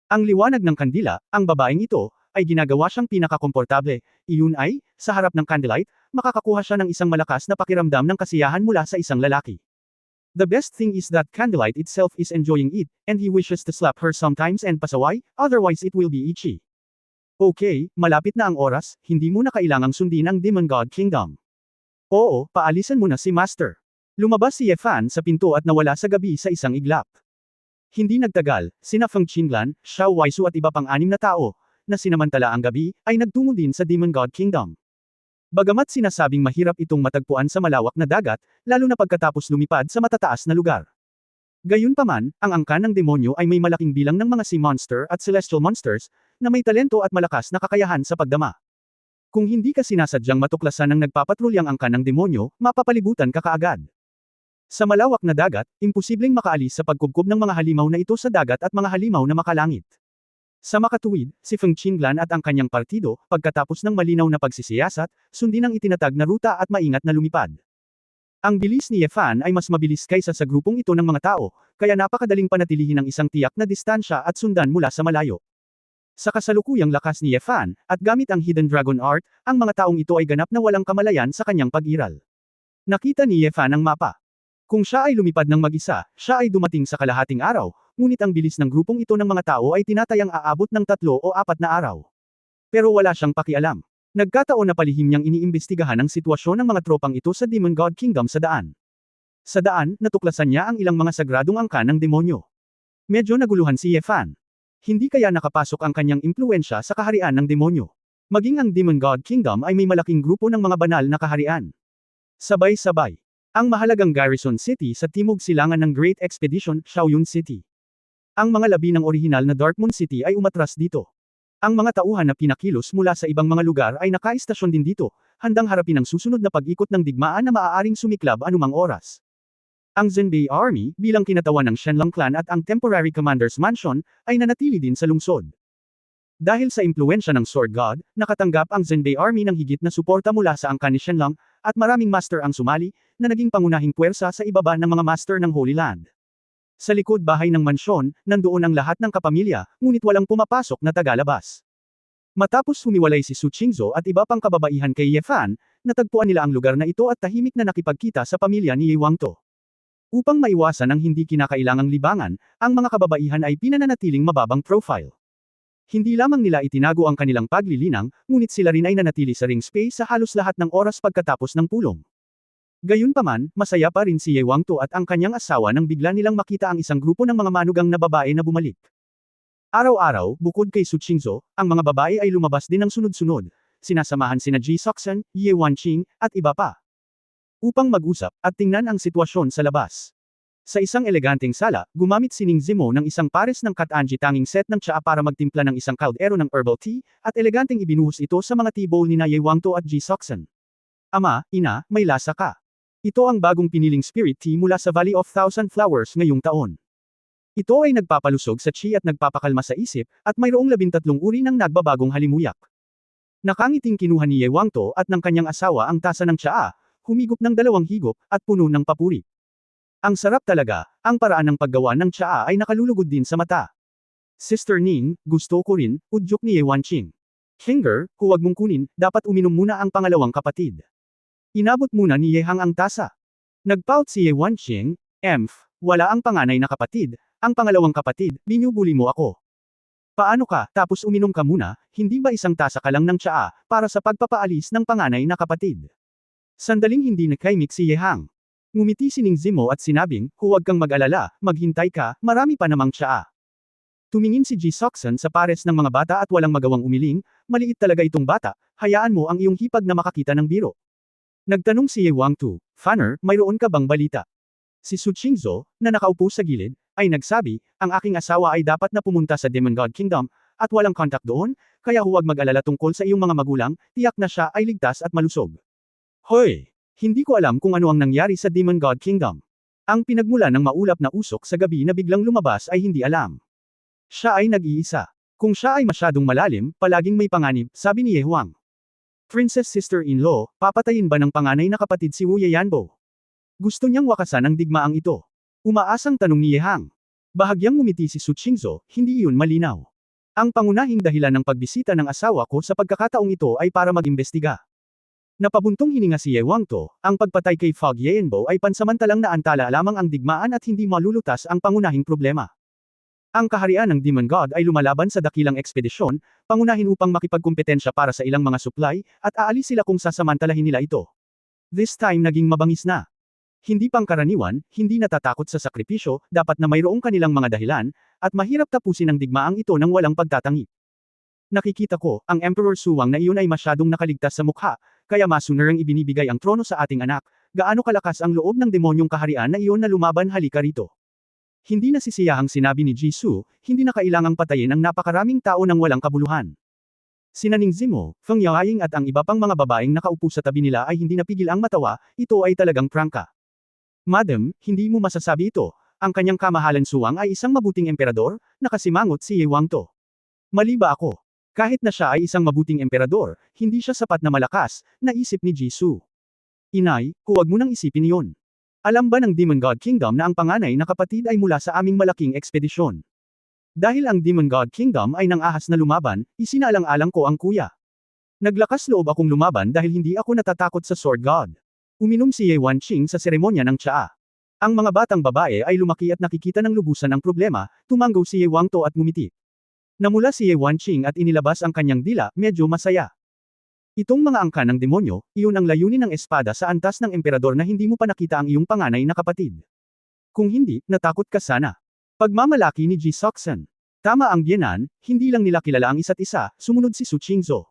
[SPEAKER 1] Ang liwanag ng kandila, ang babaeng ito, ay ginagawa siyang pinakakomportable, iyon ay, sa harap ng Candlelight, makakakuha siya ng isang malakas na pakiramdam ng kasiyahan mula sa isang lalaki. The best thing is that Candlelight itself is enjoying it, and he wishes to slap her sometimes and pasaway, otherwise it will be itchy. Okay, malapit na ang oras, hindi mo na kailangang sundin ang Demon God Kingdom. Oo, paalisan mo na si Master. Lumabas si Yefan sa pinto at nawala sa gabi sa isang iglap. Hindi nagtagal, sina Feng Qinglan, Xiao Waisu at iba pang 6 na tao, na sinamantala ang gabi, ay nagtungo din sa Demon God Kingdom. Bagamat sinasabing mahirap itong matagpuan sa malawak na dagat, lalo na pagkatapos lumipad sa matataas na lugar. Gayunpaman, ang angkan ng demonyo ay may malaking bilang ng mga sea monster at celestial monsters, na may talento at malakas na kakayahan sa pagdama. Kung hindi ka sinasadyang matuklasan ng nagpapatrulyang angkan ng demonyo, mapapalibutan ka kaagad. Sa malawak na dagat, imposibleng makaalis sa pagkubkob ng mga halimaw na ito sa dagat at mga halimaw na makalangit. Sa makatuwid, si Feng Qinglan at ang kanyang partido, pagkatapos ng malinaw na pagsisiyasat, sundin ang itinatag na ruta at maingat na lumipad. Ang bilis ni Yefan ay mas mabilis kaysa sa grupong ito ng mga tao, kaya napakadaling panatilihin ang isang tiyak na distansya at sundan mula sa malayo. Sa kasalukuyang lakas ni Yefan, at gamit ang Hidden Dragon Art, ang mga taong ito ay ganap na walang kamalayan sa kanyang pag-iral. Nakita ni Yefan ang mapa. Kung siya ay lumipad ng mag-isa, siya ay dumating sa kalahating araw, ngunit ang bilis ng grupong ito ng mga tao ay tinatayang aabot ng 3 o 4 na araw. Pero wala siyang pakialam. Nagkataon na palihim niyang iniimbestigahan ang sitwasyon ng mga tropang ito sa Demon God Kingdom sa daan. Sa daan, natuklasan niya ang ilang mga sagradong angkan ng demonyo. Medyo naguluhan si Yefan. Hindi kaya nakapasok ang kanyang impluensya sa kaharian ng demonyo. Maging ang Demon God Kingdom ay may malaking grupo ng mga banal na kaharian. Sabay-sabay. Ang mahalagang Garrison City sa timog silangan ng Great Expedition, Shaoyun City. Ang mga labi ng orihinal na Darkmoon City ay umatras dito. Ang mga tauhan na pinakilos mula sa ibang mga lugar ay nakaistasyon din dito, handang harapin ang susunod na pag-ikot ng digmaan na maaaring sumiklab anumang oras. Ang Zhenbei Army, bilang kinatawan ng Shenlong Clan at ang Temporary Commander's Mansion, ay nanatili din sa lungsod. Dahil sa impluensya ng Sword God, nakatanggap ang Zhenbei Army ng higit na suporta mula sa angkan ni Shenlong, at maraming master ang sumali, na naging pangunahing puwersa sa ibaba ng mga master ng Holy Land. Sa likod bahay ng mansyon, nandoon ang lahat ng kapamilya, ngunit walang pumapasok na tagalabas. Matapos humiwalay si Su Qingzhou at iba pang kababaihan kay Yefan, natagpuan nila ang lugar na ito at tahimik na nakipagkita sa pamilya ni Ye Wangto. Upang maiwasan ang hindi kinakailangang libangan, ang mga kababaihan ay pinananatiling mababang profile. Hindi lamang nila itinago ang kanilang paglilinang, ngunit sila rin ay nanatili sa ring space sa halos lahat ng oras pagkatapos ng pulong. Gayunpaman, masaya pa rin si Ye Wangto at ang kanyang asawa nang bigla nilang makita ang isang grupo ng mga manugang na babae na bumalik. Araw-araw, bukod kay Su Qingzhou, ang mga babae ay lumabas din ng sunod-sunod, sinasamahan sina Ji Soxan, Ye Wanqing, at iba pa. Upang mag-usap, at tingnan ang sitwasyon sa labas. Sa isang eleganteng sala, gumamit si Ning Zimo ng isang pares ng Katanji tanging set ng tsaa para magtimpla ng isang kaldero ng herbal tea, at eleganteng ibinuhos ito sa mga tea bowl ni Ye Wangto at Ji Sokson. Ama, ina, may lasa ka. Ito ang bagong piniling spirit tea mula sa Valley of Thousand Flowers ngayong taon. Ito ay nagpapalusog sa chi at nagpapakalma sa isip, at mayroong 13 uri ng nagbabagong halimuyak. Nakangiting kinuha ni Ye Wangto at ng kanyang asawa ang tasa ng tsaa, humigop ng 2 higop, at puno ng papuri. Ang sarap talaga, ang paraan ng paggawa ng tsaa ay nakalulugod din sa mata. Sister Ning, gusto ko rin, udyok ni Ye Wanqing. Hinger, huwag mong kunin, dapat uminom muna ang pangalawang kapatid. Inabot muna ni Ye Hang ang tasa. Nagpout si Ye Wanqing, wala ang panganay na kapatid, ang pangalawang kapatid, binubuli mo ako. Paano ka, tapos uminom ka muna, hindi ba isang tasa ka lang ng tsaa, para sa pagpapaalis ng panganay na kapatid? Sandaling hindi nakaimik si Ye Hang. Ngumiti si Ning Zimo at sinabing, huwag kang mag-alala, maghintay ka, marami pa namang tsaa. Tumingin si Ji Sokson sa pares ng mga bata at walang magawang umiling, maliit talaga itong bata, hayaan mo ang iyong hipag na makakita ng biro. Nagtanong si Ye Wangto, Fanner, mayroon ka bang balita? Si Su Qingzhou, na nakaupo sa gilid, ay nagsabi, ang aking asawa ay dapat na pumunta sa Demon God Kingdom, at walang kontak doon, kaya huwag mag-alala tungkol sa iyong mga magulang, tiyak na siya ay ligtas at malusog. Hoy! Hindi ko alam kung ano ang nangyari sa Demon God Kingdom. Ang pinagmula ng maulap na usok sa gabi na biglang lumabas ay hindi alam. Siya ay nag-iisa. Kung siya ay masyadong malalim, palaging may panganib, sabi ni Ye Huang. Princess sister-in-law, papatayin ba ng panganay na kapatid si Wu Yeyanbo? Gusto niyang wakasan ang digmaang ito. Umaasang tanong ni Ye Hang. Bahagyang ngumiti si Su Qingzhou, hindi iyon malinaw. Ang pangunahing dahilan ng pagbisita ng asawa ko sa pagkakataong ito ay para mag-imbestiga. Napabuntong hininga si Ye Wangto, ang pagpatay kay Fog Yeyanbo ay pansamantalang naantala lamang ang digmaan at hindi malulutas ang pangunahing problema. Ang kaharian ng Demon God ay lumalaban sa dakilang ekspedisyon, pangunahin upang makipagkumpetensya para sa ilang mga supply, at aalis sila kung sasamantalahin nila ito. This time naging mabangis na. Hindi pangkaraniwan, hindi natatakot sa sakripisyo, dapat na mayroong kanilang mga dahilan, at mahirap tapusin ang digmaang ito nang walang pagtatangi. Nakikita ko, ang Emperor Suwang na iyon ay masyadong nakaligtas sa mukha, kaya masunerang ibinibigay ang trono sa ating anak, gaano kalakas ang loob ng demonyong kaharian na iyon na lumaban halika rito. Hindi nasisiyahang sinabi ni Jisoo, hindi na kailangang patayin ang napakaraming tao ng walang kabuluhan. Sina Ning Zimo, Feng Yaoying at ang iba pang mga babaeng nakaupo sa tabi nila ay hindi napigil ang matawa, ito ay talagang prangka. Madam, hindi mo masasabi ito, ang kanyang kamahalan Suwang ay isang mabuting emperador, nakasimangot si Ye Wangto. Mali ba ako? Kahit na siya ay isang mabuting emperador, hindi siya sapat na malakas, naisip ni Jisoo. Inay, huwag mo nang isipin iyon. Alam ba ng Demon God Kingdom na ang panganay na kapatid ay mula sa aming malaking ekspedisyon? Dahil ang Demon God Kingdom ay nang ahas na lumaban, isinaalang-alang ko ang kuya. Naglakas loob akong lumaban dahil hindi ako natatakot sa Sword God. Uminom si Ye Wanqing sa seremonya ng tsaa. Ang mga batang babae ay lumaki at nakikita ng lubusan ang problema, tumanggaw si Ye Wangto at ngumiti. Namula si Ye Wanqing at inilabas ang kanyang dila, medyo masaya. Itong mga angka ng demonyo, iyon ang layunin ng espada sa antas ng emperador na hindi mo pa nakita ang iyong panganay na kapatid. Kung hindi, natakot ka sana. Pagmamalaki ni Ji Sokson. Tama ang biyenan, hindi lang nila kilala ang isa't isa, sumunod si Su Qingzhou.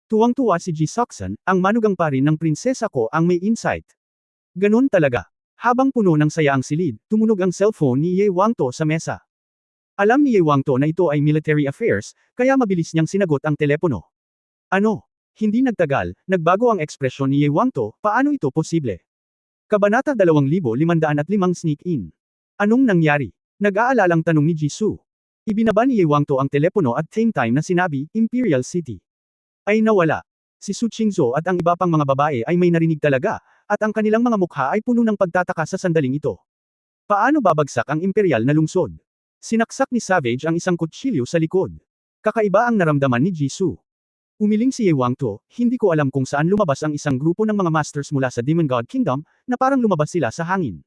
[SPEAKER 1] Tuwang-tuwa si Ji Sokson, ang manugang pa rin ng prinsesa ko ang may insight. Ganon talaga. Habang puno ng saya ang silid, tumunog ang cellphone ni Ye Wangto sa mesa. Alam ni Ye Wangto na ito ay military affairs, kaya mabilis niyang sinagot ang telepono. Ano? Hindi nagtagal, nagbago ang ekspresyon ni Ye Wangto, paano ito posible? Kabanata 2505 Sneak In. Anong nangyari? Nag-aalalang tanong ni Jisoo. Ibinaba ni Ye Wangto ang telepono at same time na sinabi, Imperial City. Ay nawala. Si Su Qingzhou at ang iba pang mga babae ay may narinig talaga, at ang kanilang mga mukha ay puno ng pagtataka sa sandaling ito. Paano babagsak ang imperial na lungsod? Sinaksak ni Savage ang isang kutsilyo sa likod. Kakaiba ang naramdaman ni Jisoo. Umiling si Ye Wangto, hindi ko alam kung saan lumabas ang isang grupo ng mga masters mula sa Demon God Kingdom, na parang lumabas sila sa hangin.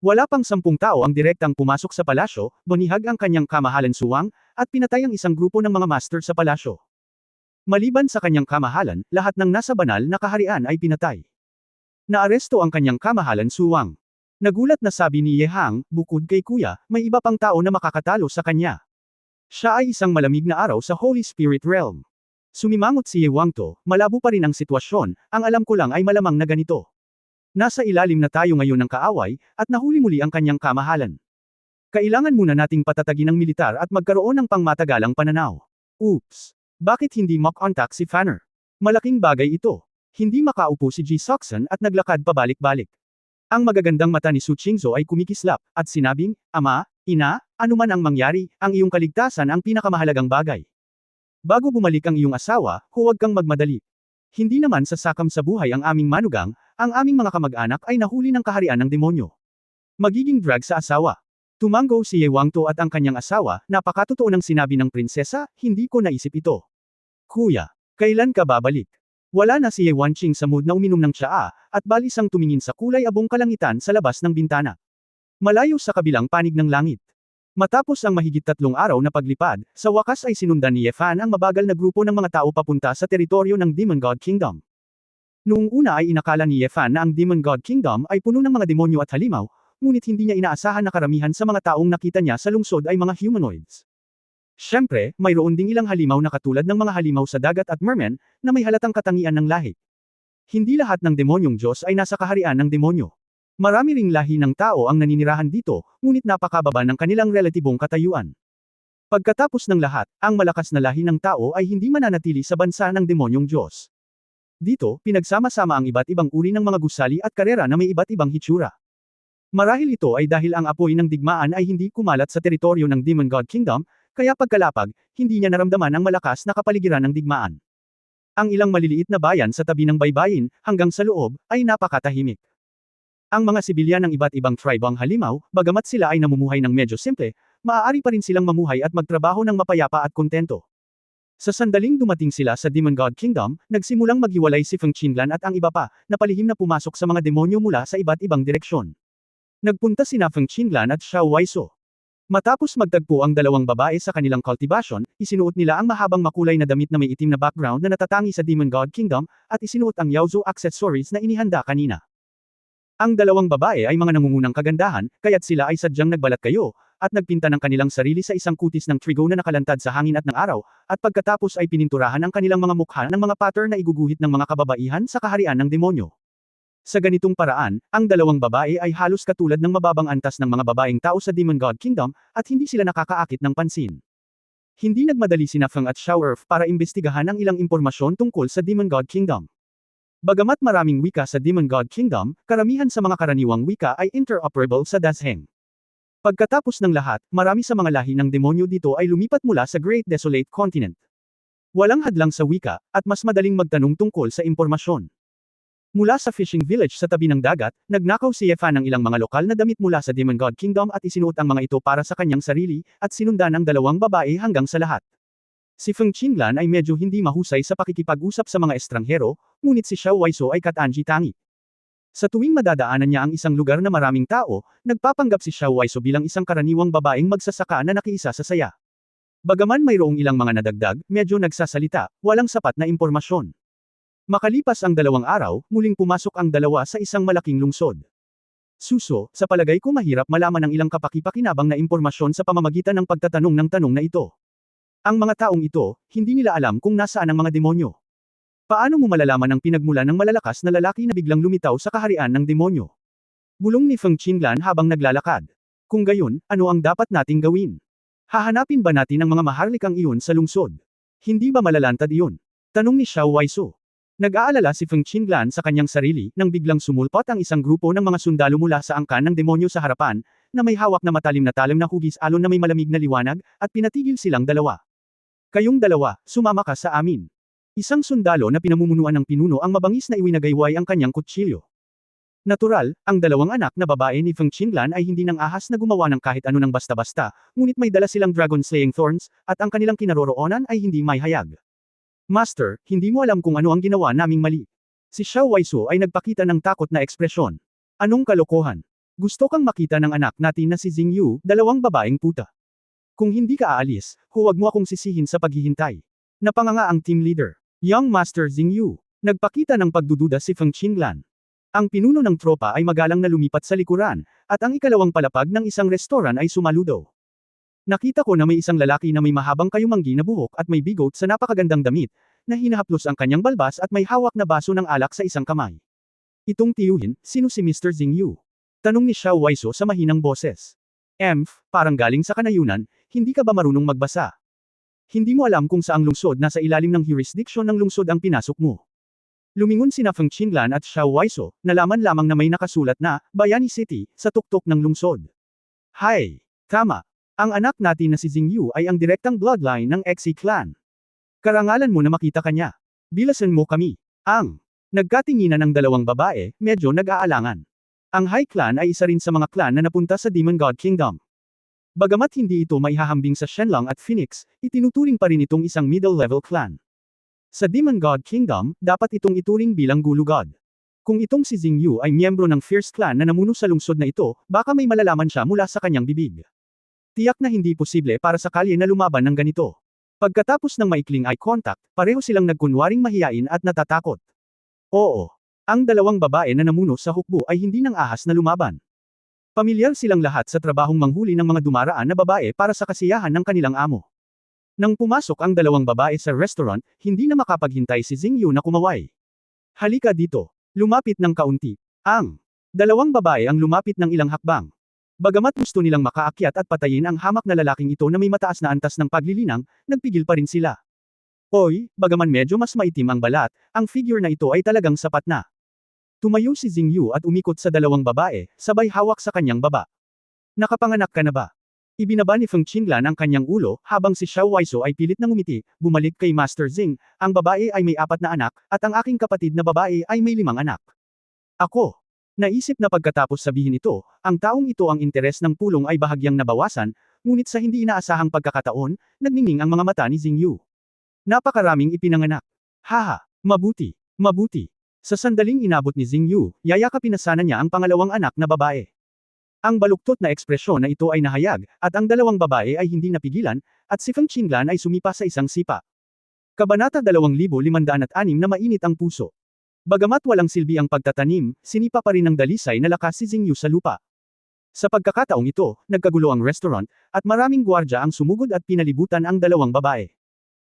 [SPEAKER 1] Wala pang 10 tao ang direktang pumasok sa palasyo, bonihag ang kanyang kamahalan Suwang, at pinatay ang isang grupo ng mga master sa palasyo. Maliban sa kanyang kamahalan, lahat ng nasa banal na kaharian ay pinatay. Naaresto ang kanyang kamahalan Suwang. Nagulat na sabi ni Ye Hang, bukod kay kuya, may iba pang tao na makakatalo sa kanya. Siya ay isang malamig na araw sa Holy Spirit Realm. Sumimangot si Ye Wangto, malabo pa rin ang sitwasyon, ang alam ko lang ay malamang na ganito. Nasa ilalim na tayo ngayon ng kaaway, at nahuli muli ang kanyang kamahalan. Kailangan muna nating patatagin ang militar at magkaroon ng pangmatagalang pananaw. Oops! Bakit hindi mock contact si Fanner? Malaking bagay ito. Hindi makaupo si Ji Soxon at naglakad pabalik-balik. Ang magagandang mata ni Su Qingzhou ay kumikislap, at sinabing, Ama, Ina, anuman ang mangyari, ang iyong kaligtasan ang pinakamahalagang bagay. Bago bumalik ang iyong asawa, huwag kang magmadali. Hindi naman sasakam sa buhay ang aming manugang, ang aming mga kamag-anak ay nahuli ng kaharian ng demonyo. Magiging drag sa asawa. Tumango si Ye Wangto at ang kanyang asawa, napakatotoo ng sinabi ng prinsesa, hindi ko naisip ito. Kuya, kailan ka babalik? Wala na si Ye Wanqing sa mood na uminom ng tsaa, at balisang tumingin sa kulay abong kalangitan sa labas ng bintana. Malayo sa kabilang panig ng langit. Matapos ang mahigit 3 araw na paglipad, sa wakas ay sinundan ni Ye Fan ang mabagal na grupo ng mga tao papunta sa teritoryo ng Demon God Kingdom. Noong una ay inakala ni Ye Fan na ang Demon God Kingdom ay puno ng mga demonyo at halimaw, ngunit hindi niya inaasahan na karamihan sa mga taong nakita niya sa lungsod ay mga humanoids. Siyempre, mayroon ding ilang halimaw na katulad ng mga halimaw sa dagat at mermen, na may halatang katangian ng lahi. Hindi lahat ng demonyong Diyos ay nasa kaharian ng demonyo. Marami ring lahi ng tao ang naninirahan dito, ngunit napakababa ng kanilang relatibong katayuan. Pagkatapos ng lahat, ang malakas na lahi ng tao ay hindi mananatili sa bansa ng demonyong Diyos. Dito, pinagsama-sama ang iba't ibang uri ng mga gusali at karera na may iba't ibang hitsura. Marahil ito ay dahil ang apoy ng digmaan ay hindi kumalat sa teritoryo ng Demon God Kingdom, kaya pagkalapag, hindi niya naramdaman ang malakas na kapaligiran ng digmaan. Ang ilang maliliit na bayan sa tabi ng baybayin, hanggang sa loob, ay napakatahimik. Ang mga sibilyan ng iba't ibang tribe ang halimaw, bagamat sila ay namumuhay ng medyo simple, maaari pa rin silang mamuhay at magtrabaho ng mapayapa at kontento. Sa sandaling dumating sila sa Demon God Kingdom, nagsimulang maghiwalay si Feng Qinglan at ang iba pa, na palihim na pumasok sa mga demonyo mula sa iba't ibang direksyon. Nagpunta sina Feng Qinglan at Xiao Waiso. Matapos magtagpo ang dalawang babae sa kanilang cultivation, isinuot nila ang mahabang makulay na damit na may itim na background na natatangi sa Demon God Kingdom, at isinuot ang Yaozu accessories na inihanda kanina. Ang dalawang babae ay mga nangungunang kagandahan, kaya't sila ay sadyang nagbalat kayo, at nagpinta ng kanilang sarili sa isang kutis ng trigo na nakalantad sa hangin at ng araw, at pagkatapos ay pininturahan ang kanilang mga mukha ng mga pattern na iguguhit ng mga kababaihan sa kaharian ng demonyo. Sa ganitong paraan, ang dalawang babae ay halos katulad ng mababang antas ng mga babaeng tao sa Demon God Kingdom, at hindi sila nakakaakit ng pansin. Hindi nagmadali sina Feng at Xiao Erf para imbestigahan ang ilang impormasyon tungkol sa Demon God Kingdom. Bagamat maraming wika sa Demon God Kingdom, karamihan sa mga karaniwang wika ay interoperable sa Dazheng. Pagkatapos ng lahat, marami sa mga lahi ng demonyo dito ay lumipat mula sa Great Desolate Continent. Walang hadlang sa wika, at mas madaling magtanong tungkol sa impormasyon. Mula sa fishing village sa tabi ng dagat, nagnakaw si Ye Fan ng ilang mga lokal na damit mula sa Demon God Kingdom at isinuot ang mga ito para sa kanyang sarili, at sinundan ang dalawang babae hanggang sa lahat. Si Feng Qinglan ay medyo hindi mahusay sa pakikipag-usap sa mga estranghero, ngunit si Xiao Waiso ay katangi tangi. Sa tuwing madadaanan niya ang isang lugar na maraming tao, nagpapanggap si Xiao Waiso bilang isang karaniwang babaeng magsasaka na nakiisa sa saya. Bagaman mayroong ilang mga nadagdag, medyo nagsasalita, walang sapat na impormasyon. Makalipas ang 2 araw, muling pumasok ang dalawa sa isang malaking lungsod. Suso, sa palagay ko mahirap malaman ang ilang kapaki-pakinabang na impormasyon sa pamamagitan ng pagtatanong ng tanong na ito. Ang mga taong ito, hindi nila alam kung nasaan ang mga demonyo. Paano mo malalaman ang pinagmulan ng malalakas na lalaki na biglang lumitaw sa kaharian ng demonyo? Bulong ni Feng Qinglan habang naglalakad. Kung gayon, ano ang dapat nating gawin? Hahanapin ba natin ang mga maharlikang iyon sa lungsod? Hindi ba malalantad iyon? Tanong ni Xiao Waiso. Nag-aalala si Feng Qinglan sa kanyang sarili, nang biglang sumulpot ang isang grupo ng mga sundalo mula sa angkan ng demonyo sa harapan, na may hawak na matalim na talim na hugis alon na may malamig na liwanag, at pinatigil silang dalawa. Kayong dalawa, sumama ka sa amin. Isang sundalo na pinamumunuan ng pinuno ang mabangis na iwinagayway ang kanyang kutsilyo. Natural, ang dalawang anak na babae ni Feng Qinglan ay hindi nang ahas na gumawa ng kahit ano ng basta-basta, ngunit may dala silang dragon-slaying thorns, at ang kanilang kinaroroonan ay hindi may hayag. Master, hindi mo alam kung ano ang ginawa naming mali. Si Xiao Waiso ay nagpakita ng takot na ekspresyon. Anong kalokohan? Gusto kang makita ng anak natin na si Xing Yu, dalawang babaeng puta. Kung hindi ka aalis, huwag mo akong sisihin sa paghihintay. Napanganga ang team leader. Young Master Xing Yu. Nagpakita ng pagdududa si Feng Qinglan. Ang pinuno ng tropa ay magalang na lumipat sa likuran, at ang ikalawang palapag ng isang restoran ay sumaludo. Nakita ko na may isang lalaki na may mahabang kayumanggi na buhok at may bigot sa napakagandang damit, na hinahaplos ang kanyang balbas at may hawak na baso ng alak sa isang kamay. Itong tiyuhin, sino si Mr. Xing Yu? Tanong ni Xiao Waiso sa mahinang boses. Parang galing sa kanayunan, hindi ka ba marunong magbasa? Hindi mo alam kung saang lungsod nasa ilalim ng jurisdiction ng lungsod ang pinasok mo. Lumingon sina Feng Qinglan at Xiao Waiso, nalaman lamang na may nakasulat na, Bayani City, sa tuktok ng lungsod. Hay! Tama! Ang anak natin na si Xing Yu ay ang direktang bloodline ng Xe clan. Karangalan mo na makita kanya. Bilasan mo kami. Nagkatinginan ang dalawang babae, medyo nag-aalangan. Ang Hai clan ay isa rin sa mga clan na napunta sa Demon God Kingdom. Bagamat hindi ito maihahambing sa Shenlong at Phoenix, itinuturing pa rin itong isang middle-level clan. Sa Demon God Kingdom, dapat itong ituring bilang Gulu God. Kung itong si Xing Yu ay miyembro ng Fierce Clan na namuno sa lungsod na ito, baka may malalaman siya mula sa kanyang bibig. Tiyak na hindi posible para sa kalye na lumaban ng ganito. Pagkatapos ng maikling eye contact, pareho silang nagkunwaring mahiyain at natatakot. Oo. Ang dalawang babae na namuno sa hukbo ay hindi nang ahas na lumaban. Pamilyar silang lahat sa trabahong manghuli ng mga dumaraan na babae para sa kasiyahan ng kanilang amo. Nang pumasok ang dalawang babae sa restaurant, hindi na makapaghintay si Xing Yu na kumaway. Halika dito. Lumapit ng kaunti. Ang dalawang babae ang lumapit ng ilang hakbang. Bagamat gusto nilang makaakyat at patayin ang hamak na lalaking ito na may mataas na antas ng paglilinang, nagpigil pa rin sila. Oy, bagaman medyo mas maitim ang balat, ang figure na ito ay talagang sapat na. Tumayo si Xing Yu at umikot sa dalawang babae, sabay hawak sa kanyang baba. Nakapanganak ka na ba? Ibinaba ni Feng Qinglan ang kanyang ulo, habang si Xiao Waiso ay pilit na ngumiti, bumalik kay Master Xing, ang babae ay may 4 na anak, at ang aking kapatid na babae ay may 5 anak. Ako. Naisip na pagkatapos sabihin ito, ang taong ito ang interes ng pulong ay bahagyang nabawasan, ngunit sa hindi inaasahang pagkakataon, nagningning ang mga mata ni Xing Yu. Napakaraming ipinanganak. Haha, mabuti, mabuti. Sa sandaling inabot ni Xing Yu, yayakapin na sana niya ang pangalawang anak na babae. Ang baluktot na ekspresyon na ito ay nahayag, at ang dalawang babae ay hindi napigilan, at si Feng Qinglan ay sumipa sa isang sipa. Kabanata 2506 na mainit ang puso. Bagamat walang silbi ang pagtatanim, sinipa pa rin ng dalisay na lakas si Xing Yu sa lupa. Sa pagkakataong ito, nagkagulo ang restaurant, at maraming gwardya ang sumugod at pinalibutan ang dalawang babae.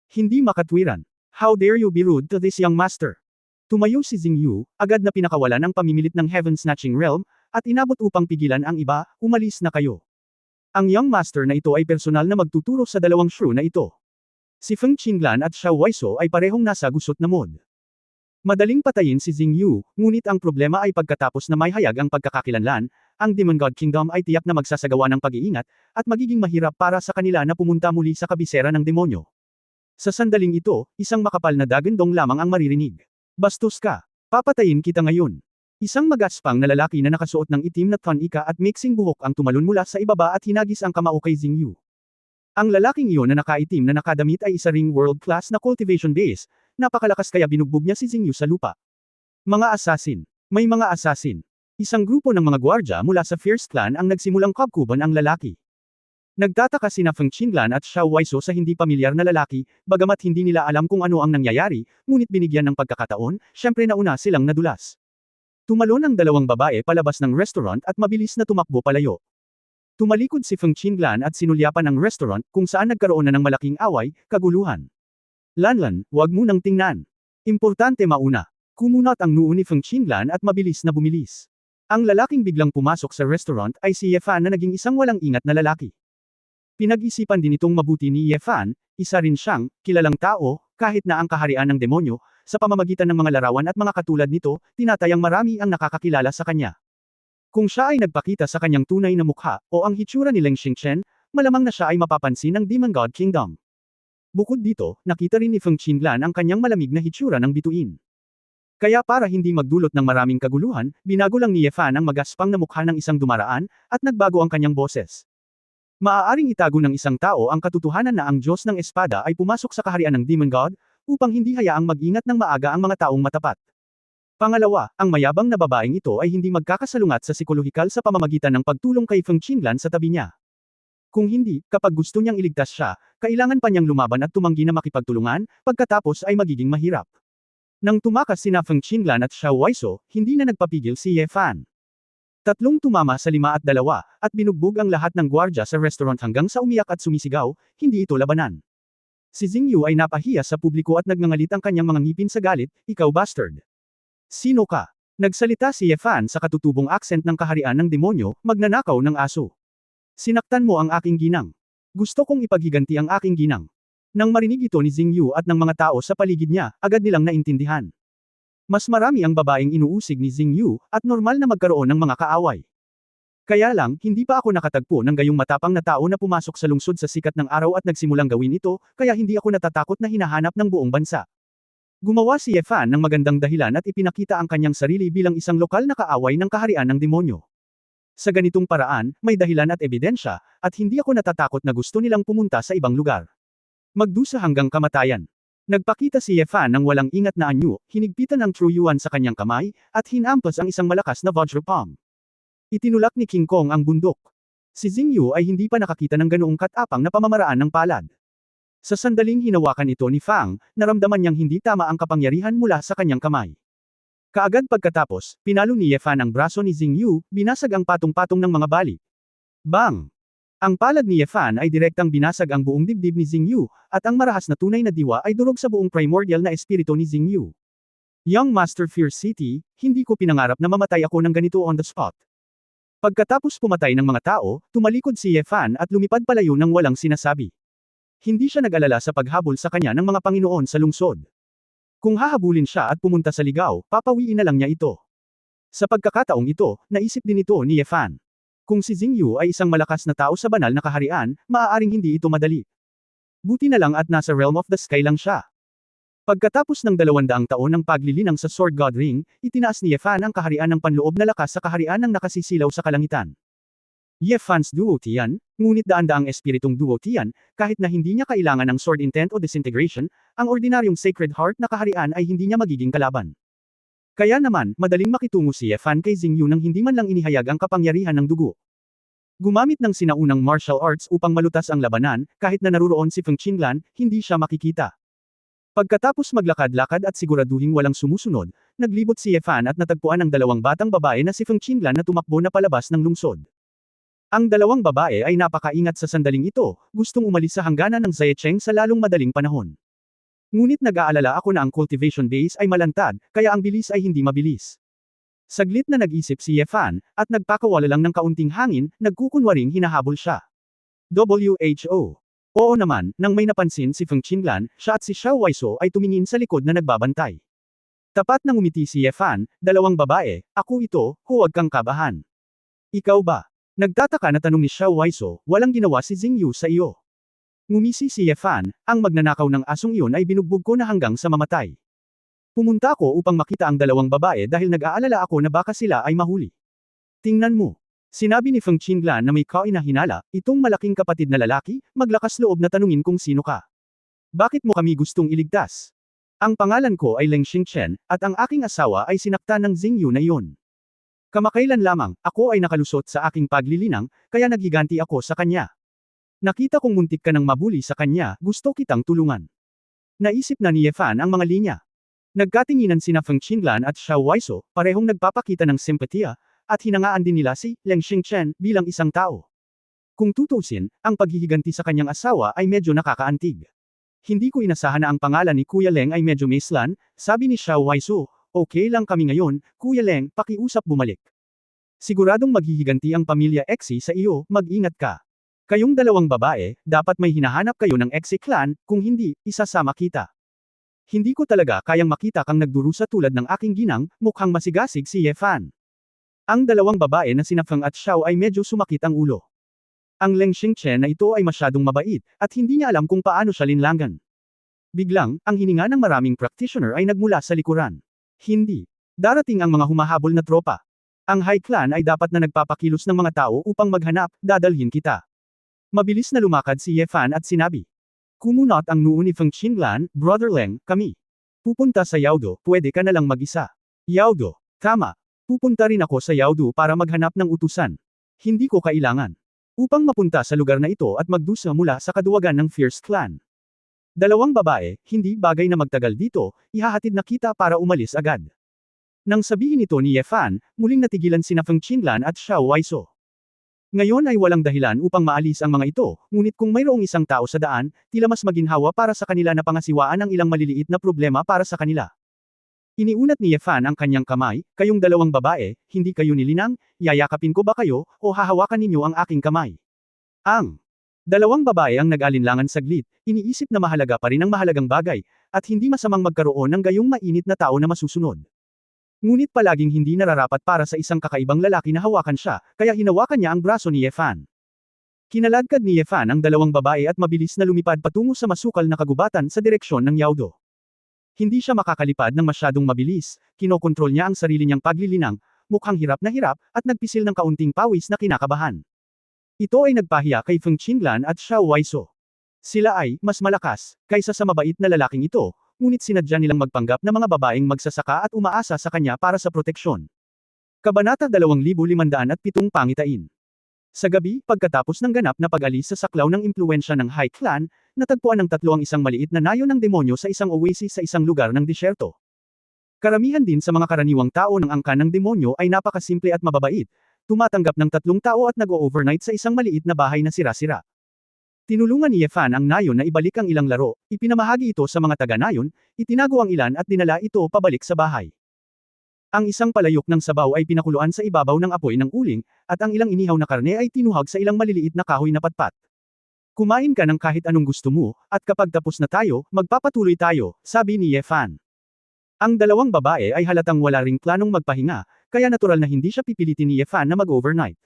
[SPEAKER 1] Hindi makatwiran. How dare you be rude to this young master? Tumayo si Xing Yu, agad na pinakawalan ang pamimilit ng Heaven Snatching Realm, at inabot upang pigilan ang iba, umalis na kayo. Ang young master na ito ay personal na magtuturo sa dalawang shrew na ito. Si Feng Qinglan at Xiao Waiso ay parehong nasa gusot na mood. Madaling patayin si Xing Yu, ngunit ang problema ay pagkatapos na may hayag ang pagkakakilanlan, ang Demon God Kingdom ay tiyak na magsasagawa ng pag-iingat, at magiging mahirap para sa kanila na pumunta muli sa kabisera ng demonyo. Sa sandaling ito, isang makapal na dagandong lamang ang maririnig. Bastos ka. Papatayin kita ngayon. Isang magaspang na lalaki na nakasuot ng itim na tunika at mixing buhok ang tumalon mula sa ibaba at hinagis ang kamao kay Xing Yu. Ang lalaking iyon na nakaitim na nakadamit ay isa ring world-class na cultivation base, napakalakas kaya binugbog niya si Xing Yu sa lupa. Mga assassin. May mga assassin. Isang grupo ng mga gwardya mula sa Fierce Clan ang nagsimulang kabkuban ang lalaki. Nagtataka sina Feng Qinglan at Xiao Waiso sa hindi pamilyar na lalaki, bagamat hindi nila alam kung ano ang nangyayari, ngunit binigyan ng pagkakataon, syempre nauna silang nadulas. Tumalon ang dalawang babae palabas ng restaurant at mabilis na tumakbo palayo. Tumalikod si Feng Qinglan at sinulyapan ang restaurant kung saan nagkaroon na ng malaking away, kaguluhan. Lanlan, wag mo nang tingnan. Importante mauna. Kumunat ang noo ni Feng Qinglan at mabilis na bumilis. Ang lalaking biglang pumasok sa restaurant ay si Ye Fan na naging isang walang ingat na lalaki. Pinag-isipan din itong mabuti ni Ye Fan, isa rin siyang kilalang tao, kahit na ang kaharian ng demonyo, sa pamamagitan ng mga larawan at mga katulad nito, tinatayang marami ang nakakakilala sa kanya. Kung siya ay nagpakita sa kanyang tunay na mukha, o ang hitsura ni Leng Xingchen, malamang na siya ay mapapansin ng Demon God Kingdom. Bukod dito, nakita rin ni Feng Qinglan ang kanyang malamig na hitsura ng bituin. Kaya para hindi magdulot ng maraming kaguluhan, binago lang ni Ye Fan ang magaspang na mukha ng isang dumaraan, at nagbago ang kanyang boses. Maaaring itago ng isang tao ang katotohanan na ang Diyos ng Espada ay pumasok sa kaharian ng Demon God, upang hindi hayaang mag-ingat ng maaga ang mga taong matapat. Pangalawa, ang mayabang na babaeng ito ay hindi magkakasalungat sa psikolohikal sa pamamagitan ng pagtulong kay Feng Qinglan sa tabi niya. Kung hindi, kapag gusto niyang iligtas siya, kailangan pa niyang lumaban at tumanggi na makipagtulungan, pagkatapos ay magiging mahirap. Nang tumakas sina Feng Qinglan at Xiao Waiso, hindi na nagpapigil si Ye Fan. Tatlong tumama sa 5 at 2, at binugbog ang lahat ng gwardya sa restaurant hanggang sa umiyak at sumisigaw, hindi ito labanan. Si Xing Yu ay napahiya sa publiko at nagngangalit ang kanyang mga ngipin sa galit, ikaw bastard. Sino ka? Nagsalita si Yefan sa katutubong accent ng kaharian ng demonyo, magnanakaw ng aso. Sinaktan mo ang aking ginang. Gusto kong ipaghiganti ang aking ginang. Nang marinig ito ni Xingyu at ng mga tao sa paligid niya, agad nilang naintindihan. Mas marami ang babaeng inuusig ni Xingyu, at normal na magkaroon ng mga kaaway. Kaya lang, hindi pa ako nakatagpo ng gayong matapang na tao na pumasok sa lungsod sa sikat ng araw at nagsimulang gawin ito, kaya hindi ako natatakot na hinahanap ng buong bansa. Gumawa si Yefan ng magandang dahilan at ipinakita ang kanyang sarili bilang isang lokal na kaaway ng kaharian ng demonyo. Sa ganitong paraan, may dahilan at ebidensya, at hindi ako natatakot na gusto nilang pumunta sa ibang lugar. Magdusa hanggang kamatayan. Nagpakita si Yefan ng walang ingat na anyo, hinigpitan ang True Yuan sa kanyang kamay, at hinampas ang isang malakas na Vajra Palm. Itinulak ni King Kong ang bundok. Si Xingyu ay hindi pa nakakita ng ganoong katapang na pamamaraan ng palad. Sa sandaling hinawakan ito ni Fang, naramdaman niyang hindi tama ang kapangyarihan mula sa kanyang kamay. Kaagad pagkatapos, pinalo ni Yefan ang braso ni Xingyu, binasag ang patong-patong ng mga bali. Bang! Ang palad ni Yefan ay direktang binasag ang buong dibdib ni Xingyu, at ang marahas na tunay na diwa ay durog sa buong primordial na espiritu ni Xingyu. Young Master Fierce City, hindi ko pinangarap na mamatay ako ng ganito on the spot. Pagkatapos pumatay ng mga tao, tumalikod si Yefan at lumipad palayo ng walang sinasabi. Hindi siya nag-alala sa paghabol sa kanya ng mga Panginoon sa lungsod. Kung hahabulin siya at pumunta sa ligaw, papawiin na lang niya ito. Sa pagkakataong ito, naisip din ito ni Yefan. Kung si Xingyu ay isang malakas na tao sa banal na kaharian, maaaring hindi ito madali. Buti na lang at nasa realm of the sky lang siya. Pagkatapos ng 200 taon ng paglilinang sa Sword God Ring, itinaas ni Yefan ang kaharian ng panloob na lakas sa kaharian ng nakasisilaw sa kalangitan. Yefan's Duotian, ngunit daan-daang espiritong Duotian, kahit na hindi niya kailangan ng sword intent o disintegration, ang ordinaryong Sacred Heart na kaharian ay hindi niya magiging kalaban. Kaya naman, madaling makitungo si Yefan kay Xingyu nang hindi man lang inihayag ang kapangyarihan ng dugo. Gumamit ng sinaunang martial arts upang malutas ang labanan, kahit na naruroon si Feng Qinglan, hindi siya makikita. Pagkatapos maglakad-lakad at siguraduhing walang sumusunod, naglibot si Yefan at natagpuan ang dalawang batang babae na si Feng Qinglan na tumakbo na palabas ng lungsod. Ang dalawang babae ay napakaingat sa sandaling ito, gustong umalis sa hangganan ng Zayecheng sa lalong madaling panahon. Ngunit nag-aalala ako na ang cultivation base ay malantad, kaya ang bilis ay hindi mabilis. Saglit na nag-isip si Yefan, at nagpakawala lang ng kaunting hangin, nagkukunwaring hinahabol siya. WHO. Oo naman, nang may napansin si Feng Qinglan, siya at si Xiao Waiso ay tumingin sa likod na nagbabantay. Tapat nang umiti si Yefan, dalawang babae, ako ito, huwag kang kabahan. Ikaw ba? Nagtataka na tanong ni Xiao Waiso, walang ginawa si Xingyu sa iyo. Ngumisi si Yefan, ang magnanakaw ng asong iyon ay binugbog ko na hanggang sa mamatay. Pumunta ako upang makita ang dalawang babae dahil nag-aalala ako na baka sila ay mahuli. Tingnan mo. Sinabi ni Feng Qinglan na may kainahinala, itong malaking kapatid na lalaki, maglakas loob na tanungin kung sino ka. Bakit mo kami gustong iligtas? Ang pangalan ko ay Leng Xingchen, at ang aking asawa ay sinaktan ng Xingyu na iyon. Kamakailan lamang, ako ay nakalusot sa aking paglilinang, kaya naghiganti ako sa kanya. Nakita kong muntik ka ng mabuli sa kanya, gusto kitang tulungan. Naisip na ni Yefan ang mga linya. Nagkatinginan sina Feng Qinglan at Xiao Waiso, parehong nagpapakita ng simpatiya, at hinangaan din nila si Leng Xingchen bilang isang tao. Kung tutusin, ang paghihiganti sa kanyang asawa ay medyo nakakaantig. Hindi ko inasahan na ang pangalan ni Kuya Leng ay medyo maislan, sabi ni Xiao Waiso. Okay lang kami ngayon, Kuya Leng, pakiusap bumalik. Siguradong maghihiganti ang pamilya Exi sa iyo, mag-ingat ka. Kayong dalawang babae, dapat may hinahanap kayo ng Exi clan, kung hindi, isasama kita. Hindi ko talaga kayang makita kang nagdurusa tulad ng aking ginang, mukhang masigasig si Yefan. Ang dalawang babae na sina Feng at Xiao ay medyo sumakit ang ulo. Ang Leng Xingchen na ito ay masyadong mabait, at hindi niya alam kung paano siya linlangan. Biglang, ang hininga ng maraming practitioner ay nagmula sa likuran. Hindi. Darating ang mga humahabol na tropa. Ang High Clan ay dapat na nagpapakilos ng mga tao upang maghanap, dadalhin kita. Mabilis na lumakad si Yefan at sinabi. Kumunot ang noo ni Feng Qinglan, Brother Leng, kami. Pupunta sa Yaodo, pwede ka na lang mag-isa. Yaodo. Tama. Pupunta rin ako sa Yaodo para maghanap ng utusan. Hindi ko kailangan. Upang mapunta sa lugar na ito at magdusa mula sa kaduwagan ng Fierce Clan. Dalawang babae, hindi bagay na magtagal dito, ihahatid na kita para umalis agad. Nang sabihin ito ni Yefan, muling natigilan sina Feng Qinglan at Xiao Waiso. Ngayon ay walang dahilan upang maalis ang mga ito, ngunit kung mayroong isang tao sa daan, tila mas maginhawa para sa kanila na pangasiwaan ang ilang maliliit na problema para sa kanila. Iniunat ni Yefan ang kanyang kamay, kayong dalawang babae, hindi kayo nilinang, yayakapin ko ba kayo, o hahawakan ninyo ang aking kamay? Ang dalawang babae ang nag-alinlangan saglit, iniisip na mahalaga pa rin ang mahalagang bagay, at hindi masamang magkaroon ng gayong mainit na tao na masusunod. Ngunit palaging hindi nararapat para sa isang kakaibang lalaki na hawakan siya, kaya hinawakan niya ang braso ni Yefan. Kinaladkad ni Yefan ang dalawang babae at mabilis na lumipad patungo sa masukal na kagubatan sa direksyon ng Yaudo. Hindi siya makakalipad ng masyadong mabilis, kinokontrol niya ang sarili niyang paglilinang, mukhang hirap at nagpisil ng kaunting pawis na kinakabahan. Ito ay nagpahiya kay Feng Qinglan at Xiao Waiso. Sila ay mas malakas kaysa sa mabait na lalaking ito, ngunit sinadya nilang magpanggap na mga babaeng magsasaka at umaasa sa kanya para sa proteksyon. Kabanata 2507 Pangitain. Sa gabi, pagkatapos ng ganap na pag-alis sa saklaw ng impluwensya ng High Clan, natagpuan ng tatlo ang isang maliit na nayo ng demonyo sa isang oasis sa isang lugar ng disyerto. Karamihan din sa mga karaniwang tao ng angkan ng demonyo ay napakasimple at mababait, tumatanggap ng 3 tao at nag-o-overnight sa isang maliit na bahay na sira-sira. Tinulungan ni Yefan ang nayon na ibalik ang ilang laro, ipinamahagi ito sa mga taga-nayon, itinago ang ilan at dinala ito pabalik sa bahay. Ang isang palayok ng sabaw ay pinakuluan sa ibabaw ng apoy ng uling, at ang ilang inihaw na karne ay tinuhag sa ilang maliliit na kahoy na patpat. Kumain ka ng kahit anong gusto mo, at kapag tapos na tayo, magpapatuloy tayo, sabi ni Yefan. Ang dalawang babae ay halatang wala ring planong magpahinga, kaya natural na hindi siya pipilitin ni Yefan na mag-overnight.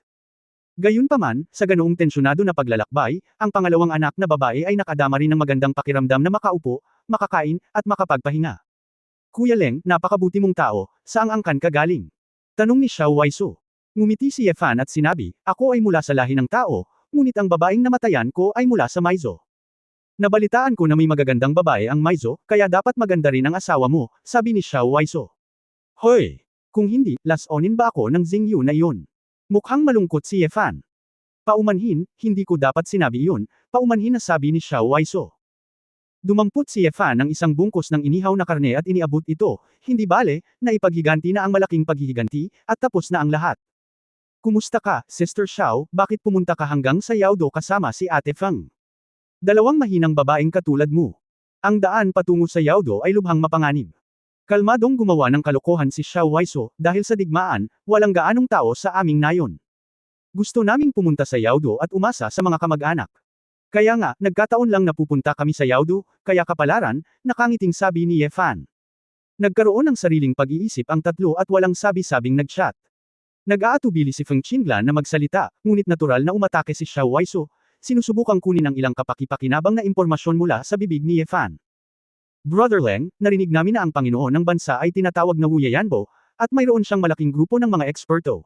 [SPEAKER 1] Gayunpaman, sa ganoong tensyonado na paglalakbay, ang pangalawang anak na babae ay nakadama rin ng magandang pakiramdam na makaupo, makakain, at makapagpahinga. Kuya Leng, napakabuti mong tao, saang angkan ka galing? Tanong ni Xiao Waisu. Ngumiti si Yefan at sinabi, ako ay mula sa lahi ng tao, ngunit ang babaeng namatayan ko ay mula sa Maizo. Nabalitaan ko na may magagandang babae ang Maizo, kaya dapat maganda rin ang asawa mo, sabi ni Xiao Waisu. Hoy! Kung hindi, lasonin ba ako ng Xingyu na iyon? Mukhang malungkot si Yefan. Paumanhin, hindi ko dapat sinabi iyon, paumanhin na sabi ni Xiao Waisu. Dumampot si Yefan ng isang bungkos ng inihaw na karne at iniabot ito, hindi bale, na ipaghiganti na ang malaking paghihiganti, at tapos na ang lahat. Kumusta ka, Sister Xiao, bakit pumunta ka hanggang sa Yaudo kasama si Ate Feng? Dalawang mahinang babaeng katulad mo. Ang daan patungo sa Yaudo ay lubhang mapanganib. Kalmadong gumawa ng kalokohan si Xiao Waiso, dahil sa digmaan, walang gaanong tao sa aming nayon. Gusto naming pumunta sa Yaudo at umasa sa mga kamag-anak. Kaya nga, nagkataon lang na pupunta kami sa Yaudo, kaya kapalaran, nakangiting sabi ni Yefan. Nagkaroon ng sariling pag-iisip ang tatlo at walang sabi-sabing nag-chat. Nag-aatubili si Feng Qinglan na magsalita, ngunit natural na umatake si Xiao Waiso, sinusubukang kunin ang ilang kapaki-pakinabang na impormasyon mula sa bibig ni Yefan. Brother Leng, narinig namin na ang Panginoon ng bansa ay tinatawag na Wu Yayanbo, at mayroon siyang malaking grupo ng mga eksperto.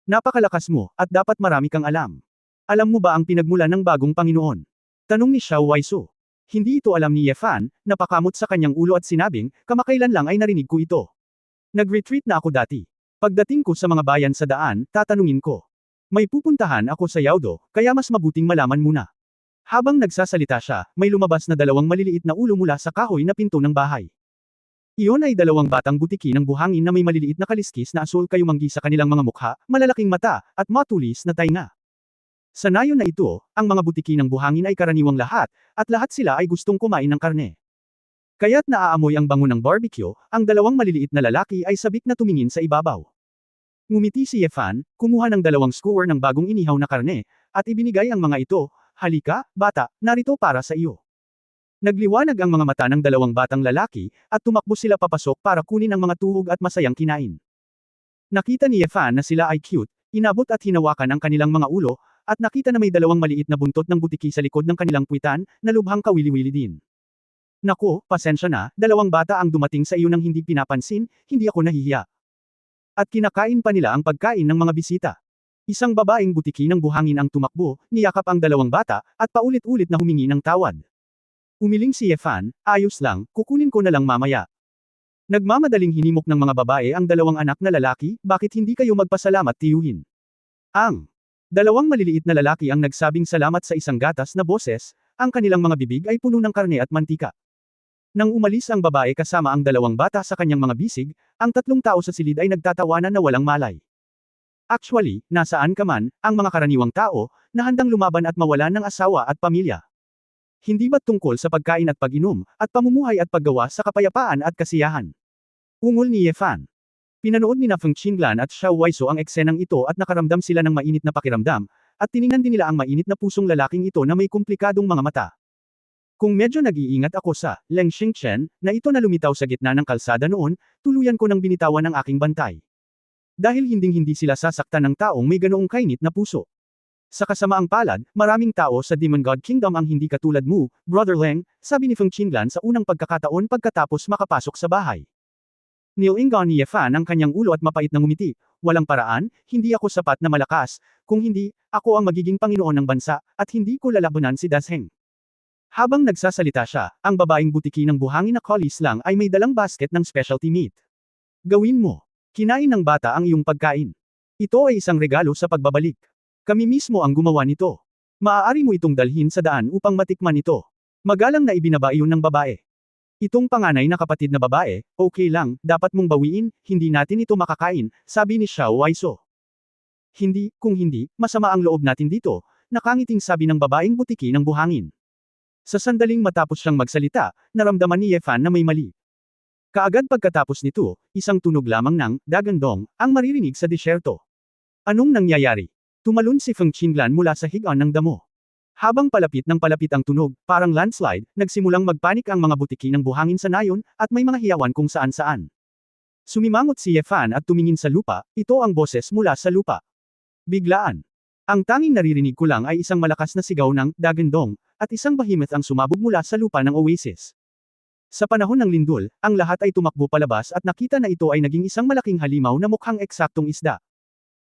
[SPEAKER 1] Napakalakas mo, at dapat marami kang alam. Alam mo ba ang pinagmulan ng bagong Panginoon? Tanong ni Xiao Waisu. Hindi ito alam ni Yefan, napakamot sa kanyang ulo at sinabing, kamakailan lang ay narinig ko ito. Nag-retreat na ako dati. Pagdating ko sa mga bayan sa daan, tatanungin ko. May pupuntahan ako sa Yaudo, kaya mas mabuting malaman muna. Habang nagsasalita siya, may lumabas na dalawang maliliit na ulo mula sa kahoy na pinto ng bahay. Iyon ay dalawang batang butiki ng buhangin na may maliliit na kaliskis na asul kayumanggi sa kanilang mga mukha, malalaking mata, at matulis na tainga. Sa nayon na ito, ang mga butiki ng buhangin ay karaniwang lahat, at lahat sila ay gustong kumain ng karne. Kaya't naaamoy ang bango ng barbecue, ang dalawang maliliit na lalaki ay sabik na tumingin sa ibabaw. Ngumiti si Yefan, kumuha ng 2 skewer ng bagong inihaw na karne, at ibinigay ang mga ito, halika, bata, narito para sa iyo. Nagliwanag ang mga mata ng 2 batang lalaki, at tumakbo sila papasok para kunin ang mga tuhog at masayang kinain. Nakita ni Yefan na sila ay cute, inabot at hinawakan ang kanilang mga ulo, at nakita na may 2 maliit na buntot ng butiki sa likod ng kanilang puwitan, na lubhang kawili-wili din. Naku, pasensya na, 2 bata ang dumating sa iyo nang hindi pinapansin, hindi ako nahihiya. At kinakain pa nila ang pagkain ng mga bisita. Isang babaeng butiki ng buhangin ang tumakbo, niyakap ang 2 bata, at paulit-ulit na humingi ng tawad. Umiling si Yefan, ayos lang, kukunin ko na lang mamaya. Nagmamadaling hinimok ng mga babae ang 2 anak na lalaki, bakit hindi kayo magpasalamat tiyuhin? Ang 2 maliliit na lalaki ang nagsabing salamat sa isang gatas na boses, ang kanilang mga bibig ay puno ng karne at mantika. Nang umalis ang babae kasama ang 2 bata sa kanyang mga bisig, ang 3 tao sa silid ay nagtatawanan na walang malay. Actually, nasaan ka man, ang mga karaniwang tao, na handang lumaban at mawalan ng asawa at pamilya. Hindi ba't tungkol sa pagkain at pag-inom, at pamumuhay at paggawa sa kapayapaan at kasiyahan? Ungol ni Ye Fan. Pinanood ni na Feng Qinglan at Xiao Waiso ang eksenang ito at nakaramdam sila ng mainit na pakiramdam, at tiningnan din nila ang mainit na pusong lalaking ito na may komplikadong mga mata. Kung medyo nag-iingat ako sa Leng Xingchen, na ito na lumitaw sa gitna ng kalsada noon, tuluyan ko nang binitawan ang aking bantay. Dahil hinding-hindi sila sasaktan ng taong may ganoong kainit na puso. Sa kasamaang palad, maraming tao sa Demon God Kingdom ang hindi katulad mo, Brother Leng, sabi ni Feng Qinglan sa unang pagkakataon pagkatapos makapasok sa bahay. Nilingon ni Ye Fan ang kanyang ulo at mapait na ngumiti. Walang paraan, hindi ako sapat na malakas, kung hindi, ako ang magiging Panginoon ng bansa, at hindi ko lalabanan si Dasheng. Habang nagsasalita siya, ang babaeng butiki ng buhangin na collies lang ay may dalang basket ng specialty meat. Gawin mo. Kinain ng bata ang iyong pagkain. Ito ay isang regalo sa pagbabalik. Kami mismo ang gumawa nito. Maaari mo itong dalhin sa daan upang matikman ito. Magalang na ibinaba iyon ng babae. Itong panganay na kapatid na babae, okay lang, dapat mong bawiin, hindi natin ito makakain, sabi ni Xiao Waiso. Hindi, kung hindi, masama ang loob natin dito, nakangiting sabi ng babaeng butiki ng buhangin. Sa sandaling matapos siyang magsalita, naramdaman ni Ye Fan na may mali. Kaagad pagkatapos nito, isang tunog lamang ng dagandong ang maririnig sa disyerto. Anong nangyayari? Tumalon si Feng Qinglan mula sa higaan ng damo. Habang palapit ng palapit ang tunog, parang landslide, nagsimulang magpanik ang mga butiki ng buhangin sa nayon, at may mga hiyawan kung saan-saan. Sumimangot si Ye Fan at tumingin sa lupa, ito ang boses mula sa lupa. Biglaan. Ang tanging naririnig ko lang ay isang malakas na sigaw ng dagandong, at isang behemoth ang sumabog mula sa lupa ng oasis. Sa panahon ng lindol, ang lahat ay tumakbo palabas at nakita na ito ay naging isang malaking halimaw na mukhang eksaktong isda.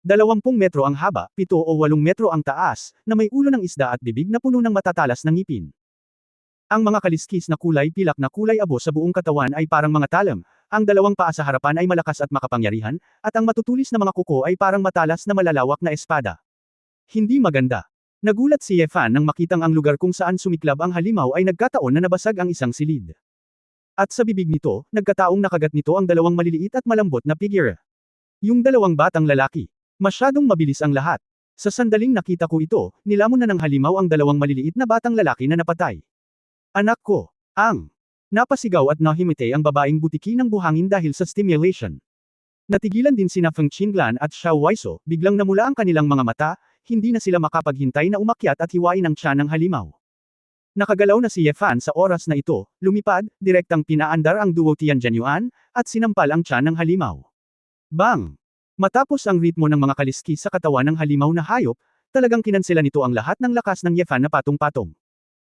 [SPEAKER 1] 20 metro ang haba, 7 o 8 metro ang taas, na may ulo ng isda at bibig na puno ng matatalas na ngipin. Ang mga kaliskis na kulay pilak na kulay abo sa buong katawan ay parang mga talam, ang dalawang paa sa harapan ay malakas at makapangyarihan, at ang matutulis na mga kuko ay parang matalas na malalawak na espada. Hindi maganda. Nagulat si Ye Fan nang makitang ang lugar kung saan sumiklab ang halimaw ay nagkataon na nabasag ang isang silid. At sa bibig nito, nagkataong nakagat nito ang dalawang maliliit at malambot na figure. Yung dalawang batang lalaki. Masyadong mabilis ang lahat. Sa sandaling nakita ko ito, nilamon na ng halimaw ang dalawang maliliit na batang lalaki na napatay. Anak ko, ang napasigaw at nahimite ang babaeng butiki ng buhangin dahil sa stimulation. Natigilan din sina Feng Qinglan at Xiao Waiso, biglang namula ang kanilang mga mata, hindi na sila makapaghintay na umakyat at hiwain ang tiyan ng halimaw. Nakagalaw na si Ye Fan sa oras na ito, lumipad, direktang pinaandar ang duo Tianjanyuan, at sinampal ang tiyan ng halimaw. Bang! Matapos ang ritmo ng mga kaliskis sa katawan ng halimaw na hayop, talagang kinansela nito ang lahat ng lakas ng Ye Fan na patong-patong.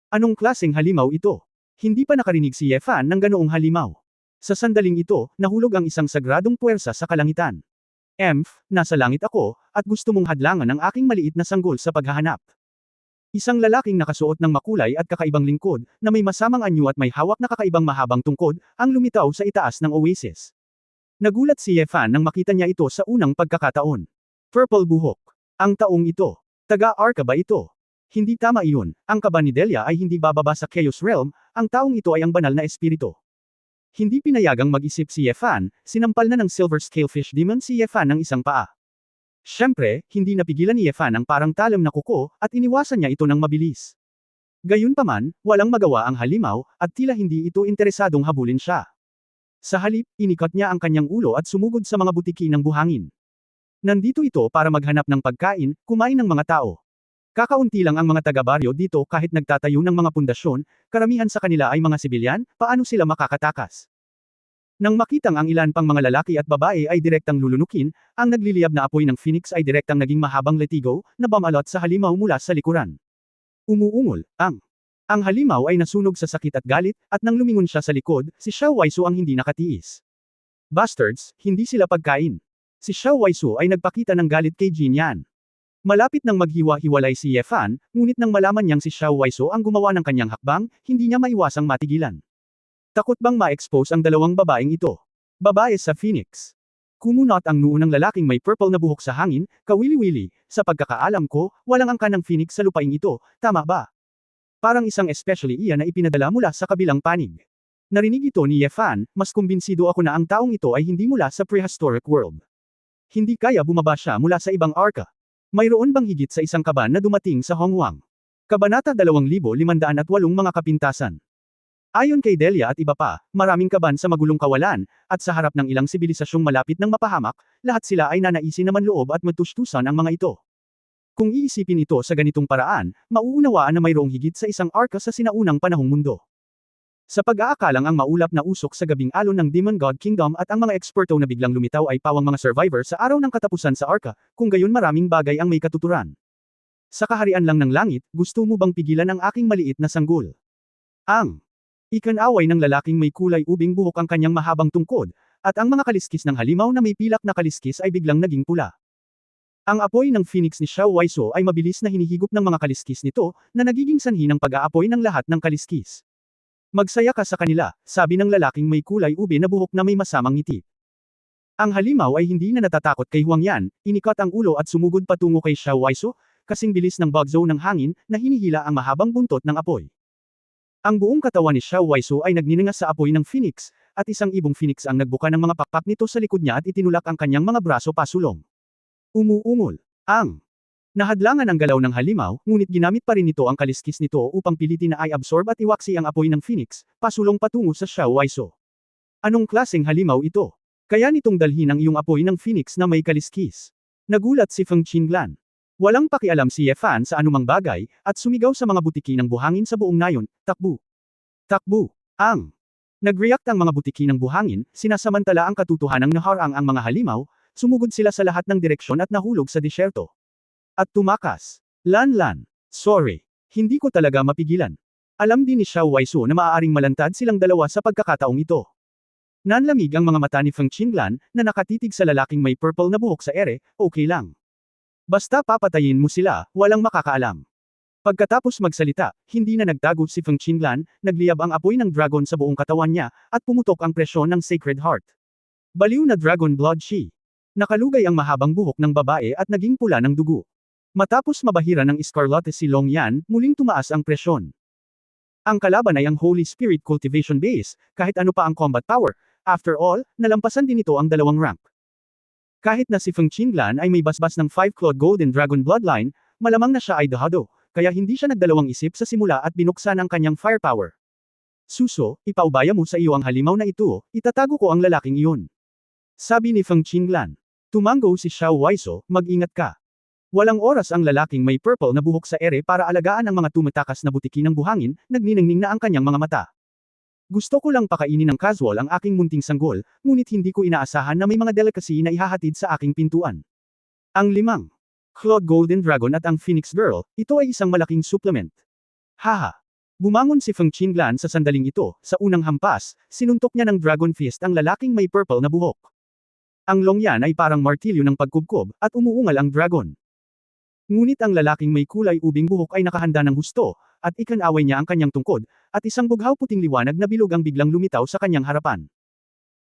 [SPEAKER 1] Anong klaseng halimaw ito? Hindi pa nakarinig si Ye Fan ng ganoong halimaw. Sa sandaling ito, nahulog ang isang sagradong puwersa sa kalangitan. Nasa langit ako, at gusto mong hadlangan ang aking maliit na sanggol sa paghahanap. Isang lalaking nakasuot ng makulay at kakaibang lingkod, na may masamang anyo at may hawak na kakaibang mahabang tungkod, ang lumitaw sa itaas ng oasis. Nagulat si Ye Fan nang makita niya ito sa unang pagkakataon. Purple buhok. Ang taong ito. Taga-Arca ba ito? Hindi tama iyon, ang kaba ni Delia ay hindi bababa sa Chaos Realm, ang taong ito ay ang banal na espiritu. Hindi pinayagang mag-isip si Ye Fan, sinampal na ng Silver Scalefish Demon si Ye Fan ng isang paa. Siyempre, hindi napigilan ni Ye Fan ang parang talam na kuko, at iniwasan niya ito ng mabilis. Gayunpaman, walang magawa ang halimaw, at tila hindi ito interesadong habulin siya. Sa halip, inikat niya ang kanyang ulo at sumugod sa mga butiki ng buhangin. Nandito ito para maghanap ng pagkain, kumain ng mga tao. Kakaunti lang ang mga taga-baryo dito kahit nagtatayo ng mga pundasyon, karamihan sa kanila ay mga sibilyan, paano sila makakatakas? Nang makitang ang ilan pang mga lalaki at babae ay direktang lulunukin, ang nagliliyab na apoy ng Phoenix ay direktang naging mahabang letigo, na bumalot sa halimaw mula sa likuran. Umuungol, ang halimaw ay nasunog sa sakit at galit, at nang lumingon siya sa likod, si Xiao Waiso ang hindi nakatiis. Bastards, hindi sila pagkain. Si Xiao Waiso ay nagpakita ng galit kay Jin Yan. Malapit nang maghiwa-hiwalay si Ye Fan, ngunit nang malaman niyang si Xiao Waiso ang gumawa ng kanyang hakbang, hindi niya maiwasang matigilan. Takot bang ma-expose ang dalawang babaeng ito? Babae sa Phoenix. Kumunot ang noo ng lalaking may purple na buhok sa hangin, kawili-wili, sa pagkakaalam ko, walang angka ng Phoenix sa lupaing ito, tama ba? Parang isang especially iyan na ipinadala mula sa kabilang panig. Narinig ito ni Ye Fan, mas kumbinsido ako na ang taong ito ay hindi mula sa prehistoric world. Hindi kaya bumaba siya mula sa ibang arca. Mayroon bang higit sa isang kaban na dumating sa Hongwang? Kabanata 2508 mga kapintasan. Ayon kay Delia at iba pa, maraming kaban sa magulong kawalan, at sa harap ng ilang sibilisasyong malapit ng mapahamak, lahat sila ay nanaisin na manloob at matustusan ang mga ito. Kung iisipin ito sa ganitong paraan, mauunawaan na mayroong higit sa isang arka sa sinaunang panahong mundo. Sa pag-aakalang ang maulap na usok sa gabing alon ng Demon God Kingdom at ang mga eksperto na biglang lumitaw ay pawang mga survivor sa araw ng katapusan sa arka, kung gayon maraming bagay ang may katuturan. Sa kaharian lang ng langit, gusto mo bang pigilan ang aking maliit na sanggol? Ang ikan-away ng lalaking may kulay ubing buhok ang kanyang mahabang tungkod, at ang mga kaliskis ng halimaw na may pilak na kaliskis ay biglang naging pula. Ang apoy ng phoenix ni Xiao Waiso ay mabilis na hinihigop ng mga kaliskis nito, na nagiging sanhi ng pag-aapoy ng lahat ng kaliskis. Magsaya ka sa kanila, sabi ng lalaking may kulay ube na buhok na may masamang ngiti. Ang halimaw ay hindi na natatakot kay Huang Yan, inikat ang ulo at sumugod patungo kay Xiao Waiso, kasing bilis ng bagzo ng hangin, na hinihila ang mahabang buntot ng apoy. Ang buong katawan ni Xiao Waiso ay nagninangas sa apoy ng phoenix, at isang ibong phoenix ang nagbuka ng mga pakpak nito sa likod niya at itinulak ang kanyang mga braso pasulong. Umuungol. Ang nahadlangan ang galaw ng halimaw, ngunit ginamit pa rin nito ang kaliskis nito upang pilitin na i-absorb at iwaksi ang apoy ng phoenix, pasulong patungo sa Xiao Waiso. Anong klaseng halimaw ito? Kaya nitong dalhin ang iyong apoy ng phoenix na may kaliskis. Nagulat si Feng Qinglan. Walang pakialam si Ye Fan sa anumang bagay, at sumigaw sa mga butiki ng buhangin sa buong nayon, takbo. Takbo. Nag-react ang mga butiki ng buhangin, sinasamantala ang katotohanang naharang ang mga halimaw, sumugod sila sa lahat ng direksyon at nahulog sa disyerto. At tumakas. Lan, sorry. Hindi ko talaga mapigilan. Alam din ni Xiao Waiso na maaaring malantad silang dalawa sa pagkakataong ito. Nanlamig ang mga mata ni Feng Qinglan, na nakatitig sa lalaking may purple na buhok sa ere, okay lang. Basta papatayin mo sila, walang makakaalam. Pagkatapos magsalita, hindi na nagtago si Feng Qinglan, nagliyab ang apoy ng dragon sa buong katawan niya, at pumutok ang presyon ng Sacred Heart. Baliw na dragon blood she. Nakalugay ang mahabang buhok ng babae at naging pula ng dugo. Matapos mabahira ng Escarlate si Long Yan, muling tumaas ang presyon. Ang kalaban ay ang Holy Spirit Cultivation Base, kahit ano pa ang combat power. After all, nalampasan din ito ang 2 rank. Kahit na si Feng Qinglan ay may basbas ng 5-clawed Golden Dragon Bloodline, malamang na siya ay dahado, kaya hindi siya nagdalawang isip sa simula at binuksan ang kanyang firepower. Suso, ipaubaya mo sa iyo ang halimaw na ito, itatago ko ang lalaking iyon. Sabi ni Feng Qinglan. Tumango si Xiao Waiso, mag-ingat ka. Walang oras ang lalaking may purple na buhok sa ere para alagaan ang mga tumatakas na butiki ng buhangin, nagniningning na ang kanyang mga mata. Gusto ko lang pakainin ng casual ang aking munting sanggol, ngunit hindi ko inaasahan na may mga delicacy na ihahatid sa aking pintuan. Ang 5 Clawed Golden Dragon at ang Phoenix Girl, ito ay isang malaking supplement. Haha. Bumangon si Feng Qinglan sa sandaling ito, sa unang hampas, sinuntok niya ng Dragon Fist ang lalaking may purple na buhok. Ang Long Yan ay parang martilyo ng pagkubkob, at umuungal ang dragon. Ngunit ang lalaking may kulay ubing buhok ay nakahanda ng husto, at ikan-away niya ang kanyang tungkod, at isang bughaw puting liwanag na bilog ang biglang lumitaw sa kanyang harapan.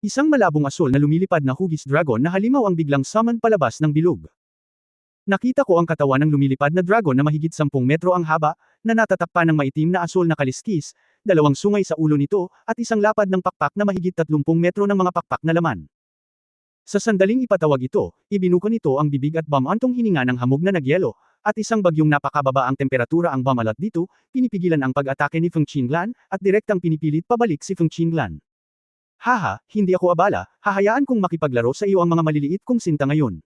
[SPEAKER 1] Isang malabong asul na lumilipad na hugis dragon na halimaw ang biglang summon palabas ng bilog. Nakita ko ang katawan ng lumilipad na dragon na mahigit 10 metro ang haba, na natatakpan ng maitim na asul na kaliskis, 2 sungay sa ulo nito, at isang lapad ng pakpak na mahigit 30 metro ng mga pakpak na laman. Sa sandaling ipatawag ito, ibinuka nito ang bibig at bumantong hininga ng hamog na nagyelo, at isang bagyong napakababa ang temperatura ang bumalat dito, pinipigilan ang pag-atake ni Feng Qinglan, at direktang pinipilit pabalik si Feng Qinglan. Haha, hindi ako abala, hahayaan kong makipaglaro sa iyo ang mga maliliit kong sinta ngayon.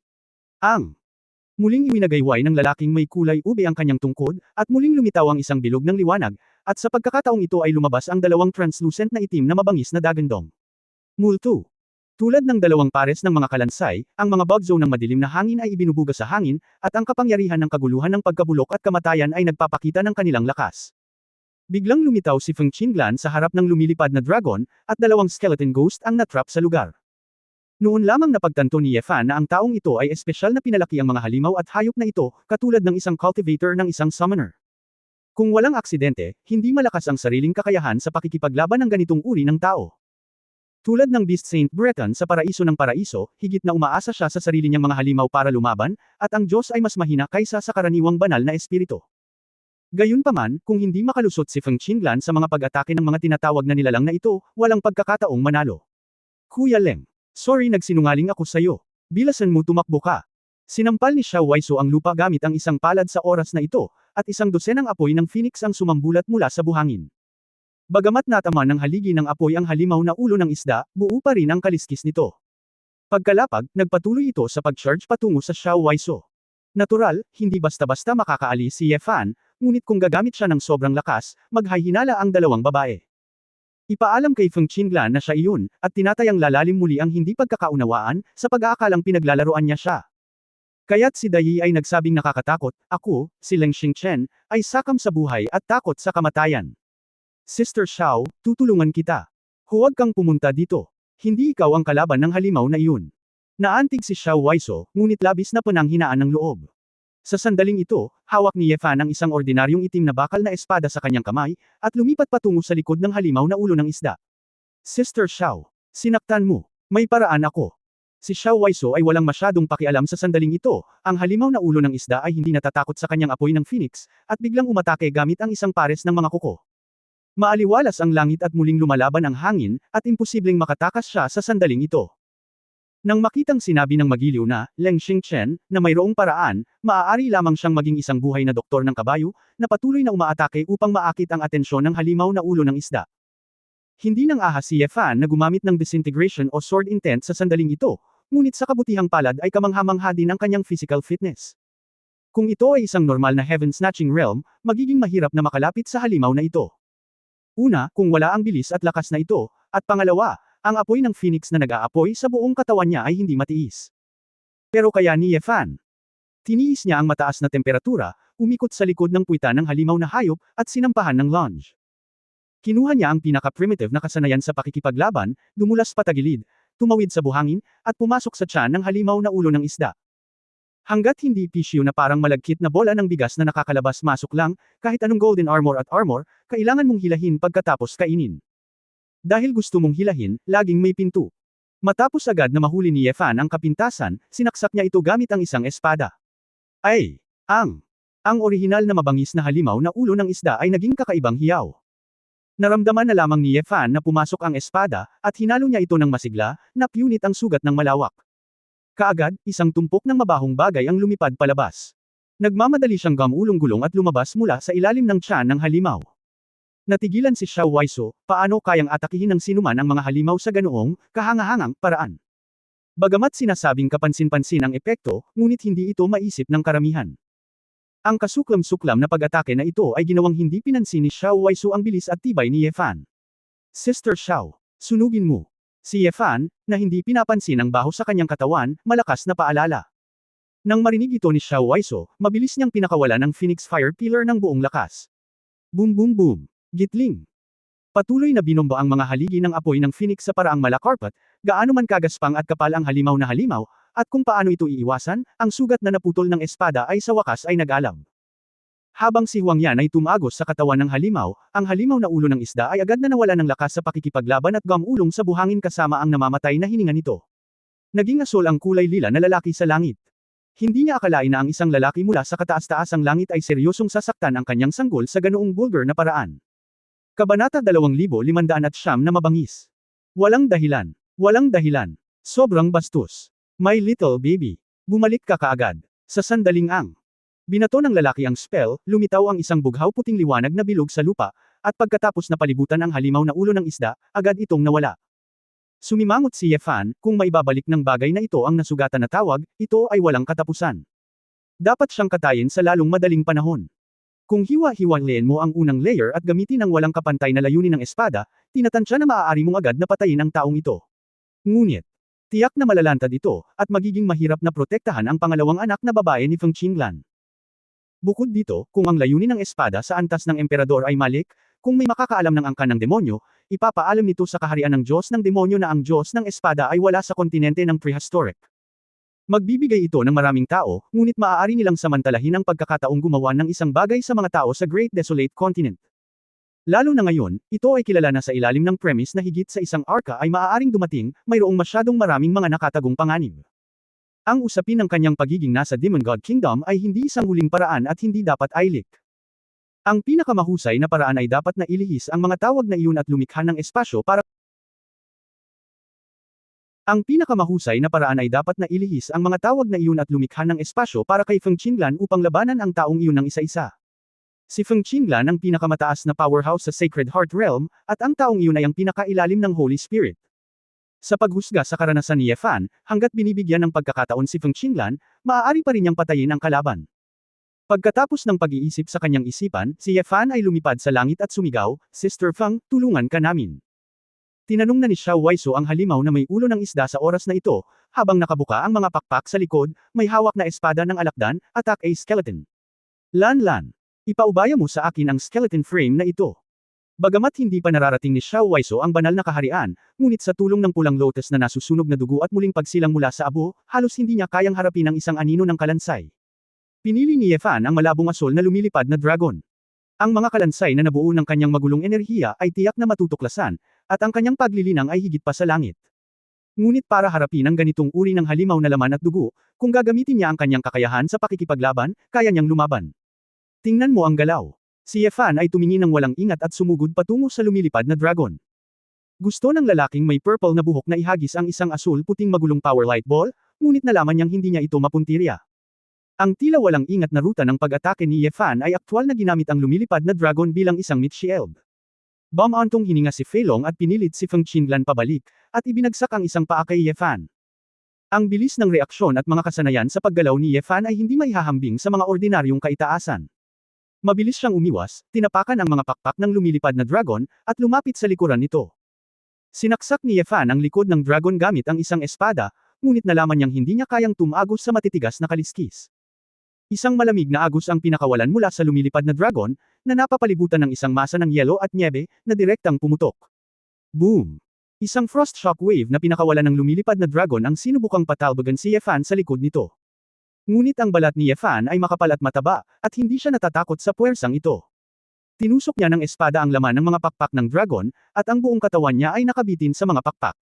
[SPEAKER 1] Muling iwinagayway ng lalaking may kulay ube ang kanyang tungkod, at muling lumitaw ang isang bilog ng liwanag, at sa pagkakataong ito ay lumabas ang 2 translucent na itim na mabangis na dagandong. Multo. Tulad ng 2 pares ng mga kalansay, ang mga bagzo ng madilim na hangin ay ibinubuga sa hangin, at ang kapangyarihan ng kaguluhan ng pagkabulok at kamatayan ay nagpapakita ng kanilang lakas. Biglang lumitaw si Feng Qinglan sa harap ng lumilipad na dragon, at 2 skeleton ghost ang natrap sa lugar. Noon lamang napagtanto ni Ye Fan na ang taong ito ay espesyal na pinalaki ang mga halimaw at hayop na ito, katulad ng isang cultivator ng isang summoner. Kung walang aksidente, hindi malakas ang sariling kakayahan sa pakikipaglaban ng ganitong uri ng tao. Tulad ng Beast Saint Breton sa Paraiso ng Paraiso, higit na umaasa siya sa sarili niyang mga halimaw para lumaban, at ang Diyos ay mas mahina kaysa sa karaniwang banal na espiritu. Gayunpaman, kung hindi makalusot si Feng Qinglan sa mga pag-atake ng mga tinatawag na nilalang na ito, walang pagkakataong manalo. Kuya Leng, sorry nagsinungaling ako sa'yo. Bilasan mo tumakbo ka. Sinampal ni Xiao Waiso ang lupa gamit ang isang palad sa oras na ito, at isang dosenang apoy ng phoenix ang sumambulat mula sa buhangin. Bagamat natama ng haligi ng apoy ang halimaw na ulo ng isda, buo pa rin ang kaliskis nito. Pagkalapag, nagpatuloy ito sa pag-charge patungo sa Xiao Waiso. Natural, hindi basta-basta makakaalis si Ye Fan, ngunit kung gagamit siya ng sobrang lakas, maghahinala ang dalawang babae. Ipaalam kay Feng Qinglan na siya iyon, at tinatayang lalalim muli ang hindi pagkakaunawaan, sa pag-aakalang pinaglalaroan niya siya. Kaya't si Dai ay nagsabing nakakatakot, ako, si Leng Xingchen, ay sakam sa buhay at takot sa kamatayan. Sister Xiao, tutulungan kita. Huwag kang pumunta dito. Hindi ikaw ang kalaban ng halimaw na iyon. Naantig si Xiao Waiso, ngunit labis na pananghinaan ng loob. Sa sandaling ito, hawak ni Ye Fan ang isang ordinaryong itim na bakal na espada sa kanyang kamay, at lumipat patungo sa likod ng halimaw na ulo ng isda. Sister Xiao, sinaktan mo. May paraan ako. Si Xiao Waiso ay walang masyadong pakialam sa sandaling ito, ang halimaw na ulo ng isda ay hindi natatakot sa kanyang apoy ng phoenix, at biglang umatake gamit ang isang pares ng mga kuko. Maaliwalas ang langit at muling lumalaban ang hangin, at imposibleng makatakas siya sa sandaling ito. Nang makitang sinabi ng magiliw na, Leng Xingchen, na mayroong paraan, maaari lamang siyang maging isang buhay na doktor ng kabayo, na patuloy na umaatake upang maakit ang atensyon ng halimaw na ulo ng isda. Hindi nang ahas si Ye Fan na gumamit ng disintegration o sword intent sa sandaling ito, ngunit sa kabutihang palad ay kamangha-mangha din ang kanyang physical fitness. Kung ito ay isang normal na heaven-snatching realm, magiging mahirap na makalapit sa halimaw na ito. Una, kung wala ang bilis at lakas na ito, at pangalawa, ang apoy ng phoenix na nag-aapoy sa buong katawan niya ay hindi matiis. Pero kaya ni Ye Fan. Tiniis niya ang mataas na temperatura, umikot sa likod ng puwita ng halimaw na hayop, at sinampahan ng lunge. Kinuha niya ang pinaka-primitive na kasanayan sa pakikipaglaban, dumulas patagilid, tumawid sa buhangin, at pumasok sa tiyan ng halimaw na ulo ng isda. Hanggat hindi pisyo na parang malagkit na bola ng bigas na nakakalabas-masok lang, kahit anong golden armor at armor, kailangan mong hilahin pagkatapos kainin. Dahil gusto mong hilahin, laging may pinto. Matapos agad na mahuli ni Ye Fan ang kapintasan, sinaksak niya ito gamit ang isang espada. Ay! Ang orihinal na mabangis na halimaw na ulo ng isda ay naging kakaibang hiyaw. Naramdaman na lamang ni Ye Fan na pumasok ang espada, at hinalo niya ito ng masigla, napunit ang sugat ng malawak. Kaagad, isang tumpok ng mabahong bagay ang lumipad palabas. Nagmamadali siyang gumulong-gulong at lumabas mula sa ilalim ng tiyan ng halimaw. Natigilan si Xiao Waiso, paano kayang atakihin ng sinuman ang mga halimaw sa ganoong, kahangahangang, paraan. Bagamat sinasabing kapansin-pansin ang epekto, ngunit hindi ito maisip ng karamihan. Ang kasuklam-suklam na pag-atake na ito ay ginawang hindi pinansin ni Xiao Waiso ang bilis at tibay ni Ye Fan. Sister Xiao, sunugin mo. Si Ye Fan, na hindi pinapansin ang baho sa kanyang katawan, malakas na paalala. Nang marinig ito ni Xiao Waiso, mabilis niyang pinakawala ng Phoenix Fire Pillar ng buong lakas. Boom boom boom. Gitling. Patuloy na binomba ang mga haligi ng apoy ng Phoenix sa paraang malakarpat, gaano man kagaspang at kapal ang halimaw na halimaw, at kung paano ito iiwasan, ang sugat na naputol ng espada ay sa wakas ay nag-alam. Habang si Huang Yan ay tumagos sa katawan ng halimaw, ang halimaw na ulo ng isda ay agad na nawala ng lakas sa pakikipaglaban at gumulong sa buhangin kasama ang namamatay na hininga nito. Naging asol ang kulay lila na lalaki sa langit. Hindi niya akalain na ang isang lalaki mula sa kataas-taasang langit ay seryosong sasaktan ang kanyang sanggol sa ganoong vulgar na paraan. Kabanata 2509 na mabangis. Walang dahilan. Walang dahilan. Sobrang bastos. My little baby. Bumalik ka kaagad. Sa sandaling binato ng lalaki ang spell, lumitaw ang isang bughaw puting liwanag na bilog sa lupa, at pagkatapos na palibutan ang halimaw na ulo ng isda, agad itong nawala. Sumimangot si Ye Fan, kung maibabalik ng bagay na ito ang nasugatan na tawag, ito ay walang katapusan. Dapat siyang katayin sa lalong madaling panahon. Kung hiwa-hiwalayin mo ang unang layer at gamitin ang walang kapantay na layunin ng espada, tinatansya na maaari mong agad na patayin ang taong ito. Ngunit, tiyak na malalantad ito, at magiging mahirap na protektahan ang pangalawang anak na babae ni Feng Qinglan. Bukod dito, kung ang layunin ng espada sa antas ng emperador ay malik, kung may makakaalam ng angkan ng demonyo, ipapaalam nito sa kaharian ng Diyos ng demonyo na ang Diyos ng espada ay wala sa kontinente ng prehistoric. Magbibigay ito ng maraming tao, ngunit maaari nilang samantalahin ang pagkakataong gumawa ng isang bagay sa mga tao sa Great Desolate Continent. Lalo na ngayon, ito ay kilala na sa ilalim ng premise na higit sa isang arka ay maaaring dumating, mayroong masyadong maraming mga nakatagong panganib. Ang usapin ng kanyang pagiging nasa Demon God Kingdom ay hindi isang huling paraan at hindi dapat ailik. Ang pinakamahusay na paraan ay dapat na ilihis ang mga tawag na iyon at lumikha ng espasyo para kay Feng Qinglan upang labanan ang taong iyon ng isa-isa. Si Feng Qinglan ang pinakamataas na powerhouse sa Sacred Heart Realm, at ang taong iyon ay ang pinakailalim ng Holy Spirit. Sa paghusga sa karanasan ni Ye Fan, hanggat binibigyan ng pagkakataon si Feng Qinglan, maaari pa rin niyang patayin ang kalaban. Pagkatapos ng pag-iisip sa kanyang isipan, si Ye Fan ay lumipad sa langit at sumigaw, "Sister Feng, tulungan ka namin." Tinanong na ni Xiao Waisu ang halimaw na may ulo ng isda sa oras na ito, habang nakabuka ang mga pakpak sa likod, may hawak na espada ng alakdan, attack a skeleton. Lan. Ipaubaya mo sa akin ang skeleton frame na ito. Bagamat hindi pa nararating ni Xiao Waisu ang banal na kaharian, ngunit sa tulong ng pulang lotus na nasusunog na dugo at muling pagsilang mula sa abo, halos hindi niya kayang harapin ang isang anino ng kalansay. Pinili ni Ye Fan ang malabong asol na lumilipad na dragon. Ang mga kalansay na nabuo ng kanyang magulong enerhiya ay tiyak na matutuklasan, at ang kanyang paglilinang ay higit pa sa langit. Ngunit para harapin ang ganitong uri ng halimaw na laman at dugo, kung gagamitin niya ang kanyang kakayahan sa pakikipaglaban, kaya niyang lumaban. Tingnan mo ang galaw. Si Ye Fan ay tumingin ng walang ingat at sumugod patungo sa lumilipad na dragon. Gusto ng lalaking may purple na buhok na ihagis ang isang asul-puting magulong power light ball, ngunit nalaman niyang hindi niya ito mapuntirya. Ang tila walang ingat na ruta ng pag-atake ni Ye Fan ay aktwal na ginamit ang lumilipad na dragon bilang isang meat shield. Bumantong hininga si Fei Long at pinilit si Feng Qinglan pabalik, at ibinagsak ang isang paa kay Ye Fan. Ang bilis ng reaksyon at mga kasanayan sa paggalaw ni Ye Fan ay hindi maihahambing sa mga ordinaryong kaitaasan. Mabilis siyang umiwas, tinapakan ang mga pakpak ng lumilipad na dragon, at lumapit sa likuran nito. Sinaksak ni Ye Fan ang likod ng dragon gamit ang isang espada, ngunit nalaman niyang hindi niya kayang tumagos sa matitigas na kaliskis. Isang malamig na agos ang pinakawalan mula sa lumilipad na dragon, na napapalibutan ng isang masa ng yelo at nyebe, na direktang pumutok. Boom! Isang frost shock wave na pinakawalan ng lumilipad na dragon ang sinubukang patalbogan si Ye Fan sa likod nito. Ngunit ang balat ni Ye Fan ay makapal at mataba, at hindi siya natatakot sa puwersang ito. Tinusok niya ng espada ang laman ng mga pakpak ng dragon, at ang buong katawan niya ay nakabitin sa mga pakpak.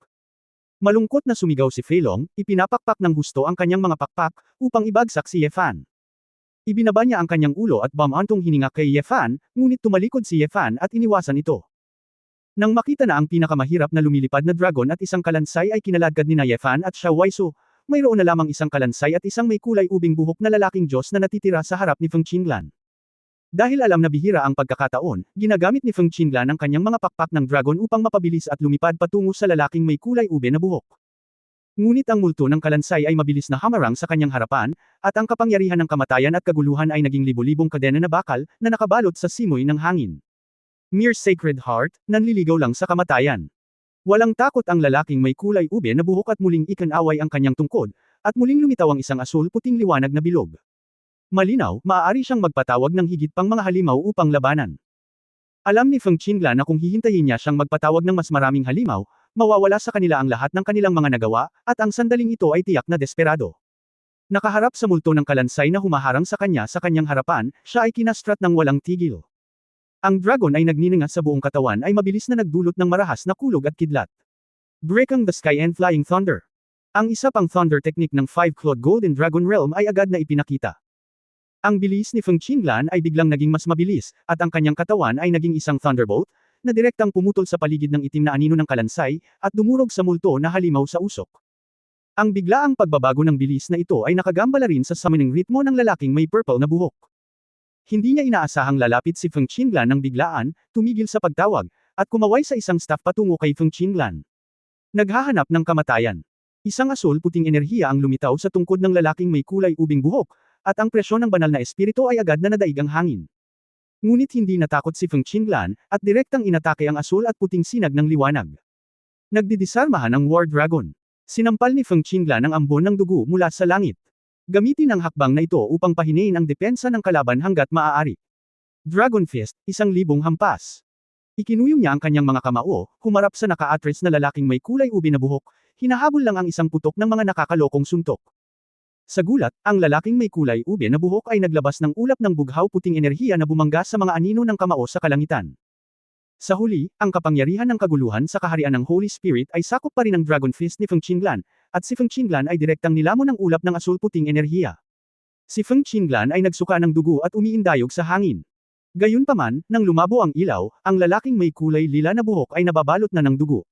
[SPEAKER 1] Malungkot na sumigaw si Fei Long, ipinapakpak ng husto ang kanyang mga pakpak, upang ibagsak si Ye Fan. Ibinaba niya ang kanyang ulo at bumantong hininga kay Ye Fan, ngunit tumalikod si Ye Fan at iniwasan ito. Nang makita na ang pinakamahirap na lumilipad na dragon at isang kalansay ay kinaladkad ni Ye Fan at Xiao Waisu, mayroon na lamang isang kalansay at isang may kulay ubing buhok na lalaking Diyos na natitira sa harap ni Feng Qinglan. Dahil alam na bihira ang pagkakataon, ginagamit ni Feng Qinglan ang kanyang mga pakpak ng dragon upang mapabilis at lumipad patungo sa lalaking may kulay ube na buhok. Ngunit ang multo ng kalansay ay mabilis na hamarang sa kanyang harapan, at ang kapangyarihan ng kamatayan at kaguluhan ay naging libo-libong kadena na bakal, na nakabalot sa simoy ng hangin. Mere Sacred Heart, nanliligaw lang sa kamatayan. Walang takot ang lalaking may kulay ube na buhok at muling ikinaway ang kanyang tungkod, at muling lumitaw ang isang asul-puting liwanag na bilog. Malinaw, maaari siyang magpatawag ng higit pang mga halimaw upang labanan. Alam ni Feng Qinglan na kung hihintayin niya siyang magpatawag ng mas maraming halimaw, mawawala sa kanila ang lahat ng kanilang mga nagawa, at ang sandaling ito ay tiyak na desperado. Nakaharap sa multo ng kalansay na humaharang sa kanyang harapan, siya ay kinastrat ng walang tigil. Ang dragon ay nagniningay sa buong katawan ay mabilis na nagdulot ng marahas na kulog at kidlat. Breaking the Sky and Flying Thunder. Ang isa pang thunder technique ng Five-Clawed Golden Dragon Realm ay agad na ipinakita. Ang bilis ni Feng Qinglan ay biglang naging mas mabilis, at ang kanyang katawan ay naging isang thunderbolt, na direktang pumutol sa paligid ng itim na anino ng kalansay, at dumurog sa multo na halimaw sa usok. Ang biglaang pagbabago ng bilis na ito ay nakagambala rin sa summoning ritmo ng lalaking may purple na buhok. Hindi niya inaasahang lalapit si Feng Qinglan ng biglaan, tumigil sa pagtawag, at kumaway sa isang staff patungo kay Feng Qinglan. Naghahanap ng kamatayan. Isang asul-puting enerhiya ang lumitaw sa tungkod ng lalaking may kulay ubing buhok, at ang presyon ng banal na espiritu ay agad na nadaig ang hangin. Ngunit hindi natakot si Feng Qinglan, at direktang inatake ang asul at puting sinag ng liwanag. Nagdidisarmahan ang War Dragon. Sinampal ni Feng Qinglan ang ambon ng dugo mula sa langit. Gamitin ang hakbang na ito upang pahinain ang depensa ng kalaban hanggat maaari. Dragon Fist, 1,000 hampas. Ikinuyong niya ang kanyang mga kamao, humarap sa naka-atres na lalaking may kulay ube na buhok, hinahabol lang ang isang putok ng mga nakakalokong suntok. Sa gulat, ang lalaking may kulay ube na buhok ay naglabas ng ulap ng bughaw puting enerhiya na bumangga sa mga anino ng kamao sa kalangitan. Sa huli, ang kapangyarihan ng kaguluhan sa kaharian ng Holy Spirit ay sakop pa rin ng Dragon Fist ni Feng Qinglan, at si Feng Qinglan ay direktang nilamon ng ulap ng asul-puting enerhiya. Si Feng Qinglan ay nagsuka ng dugo at umiindayog sa hangin. Gayunpaman, nang lumabo ang ilaw, ang lalaking may kulay lila na buhok ay nababalot na ng dugo.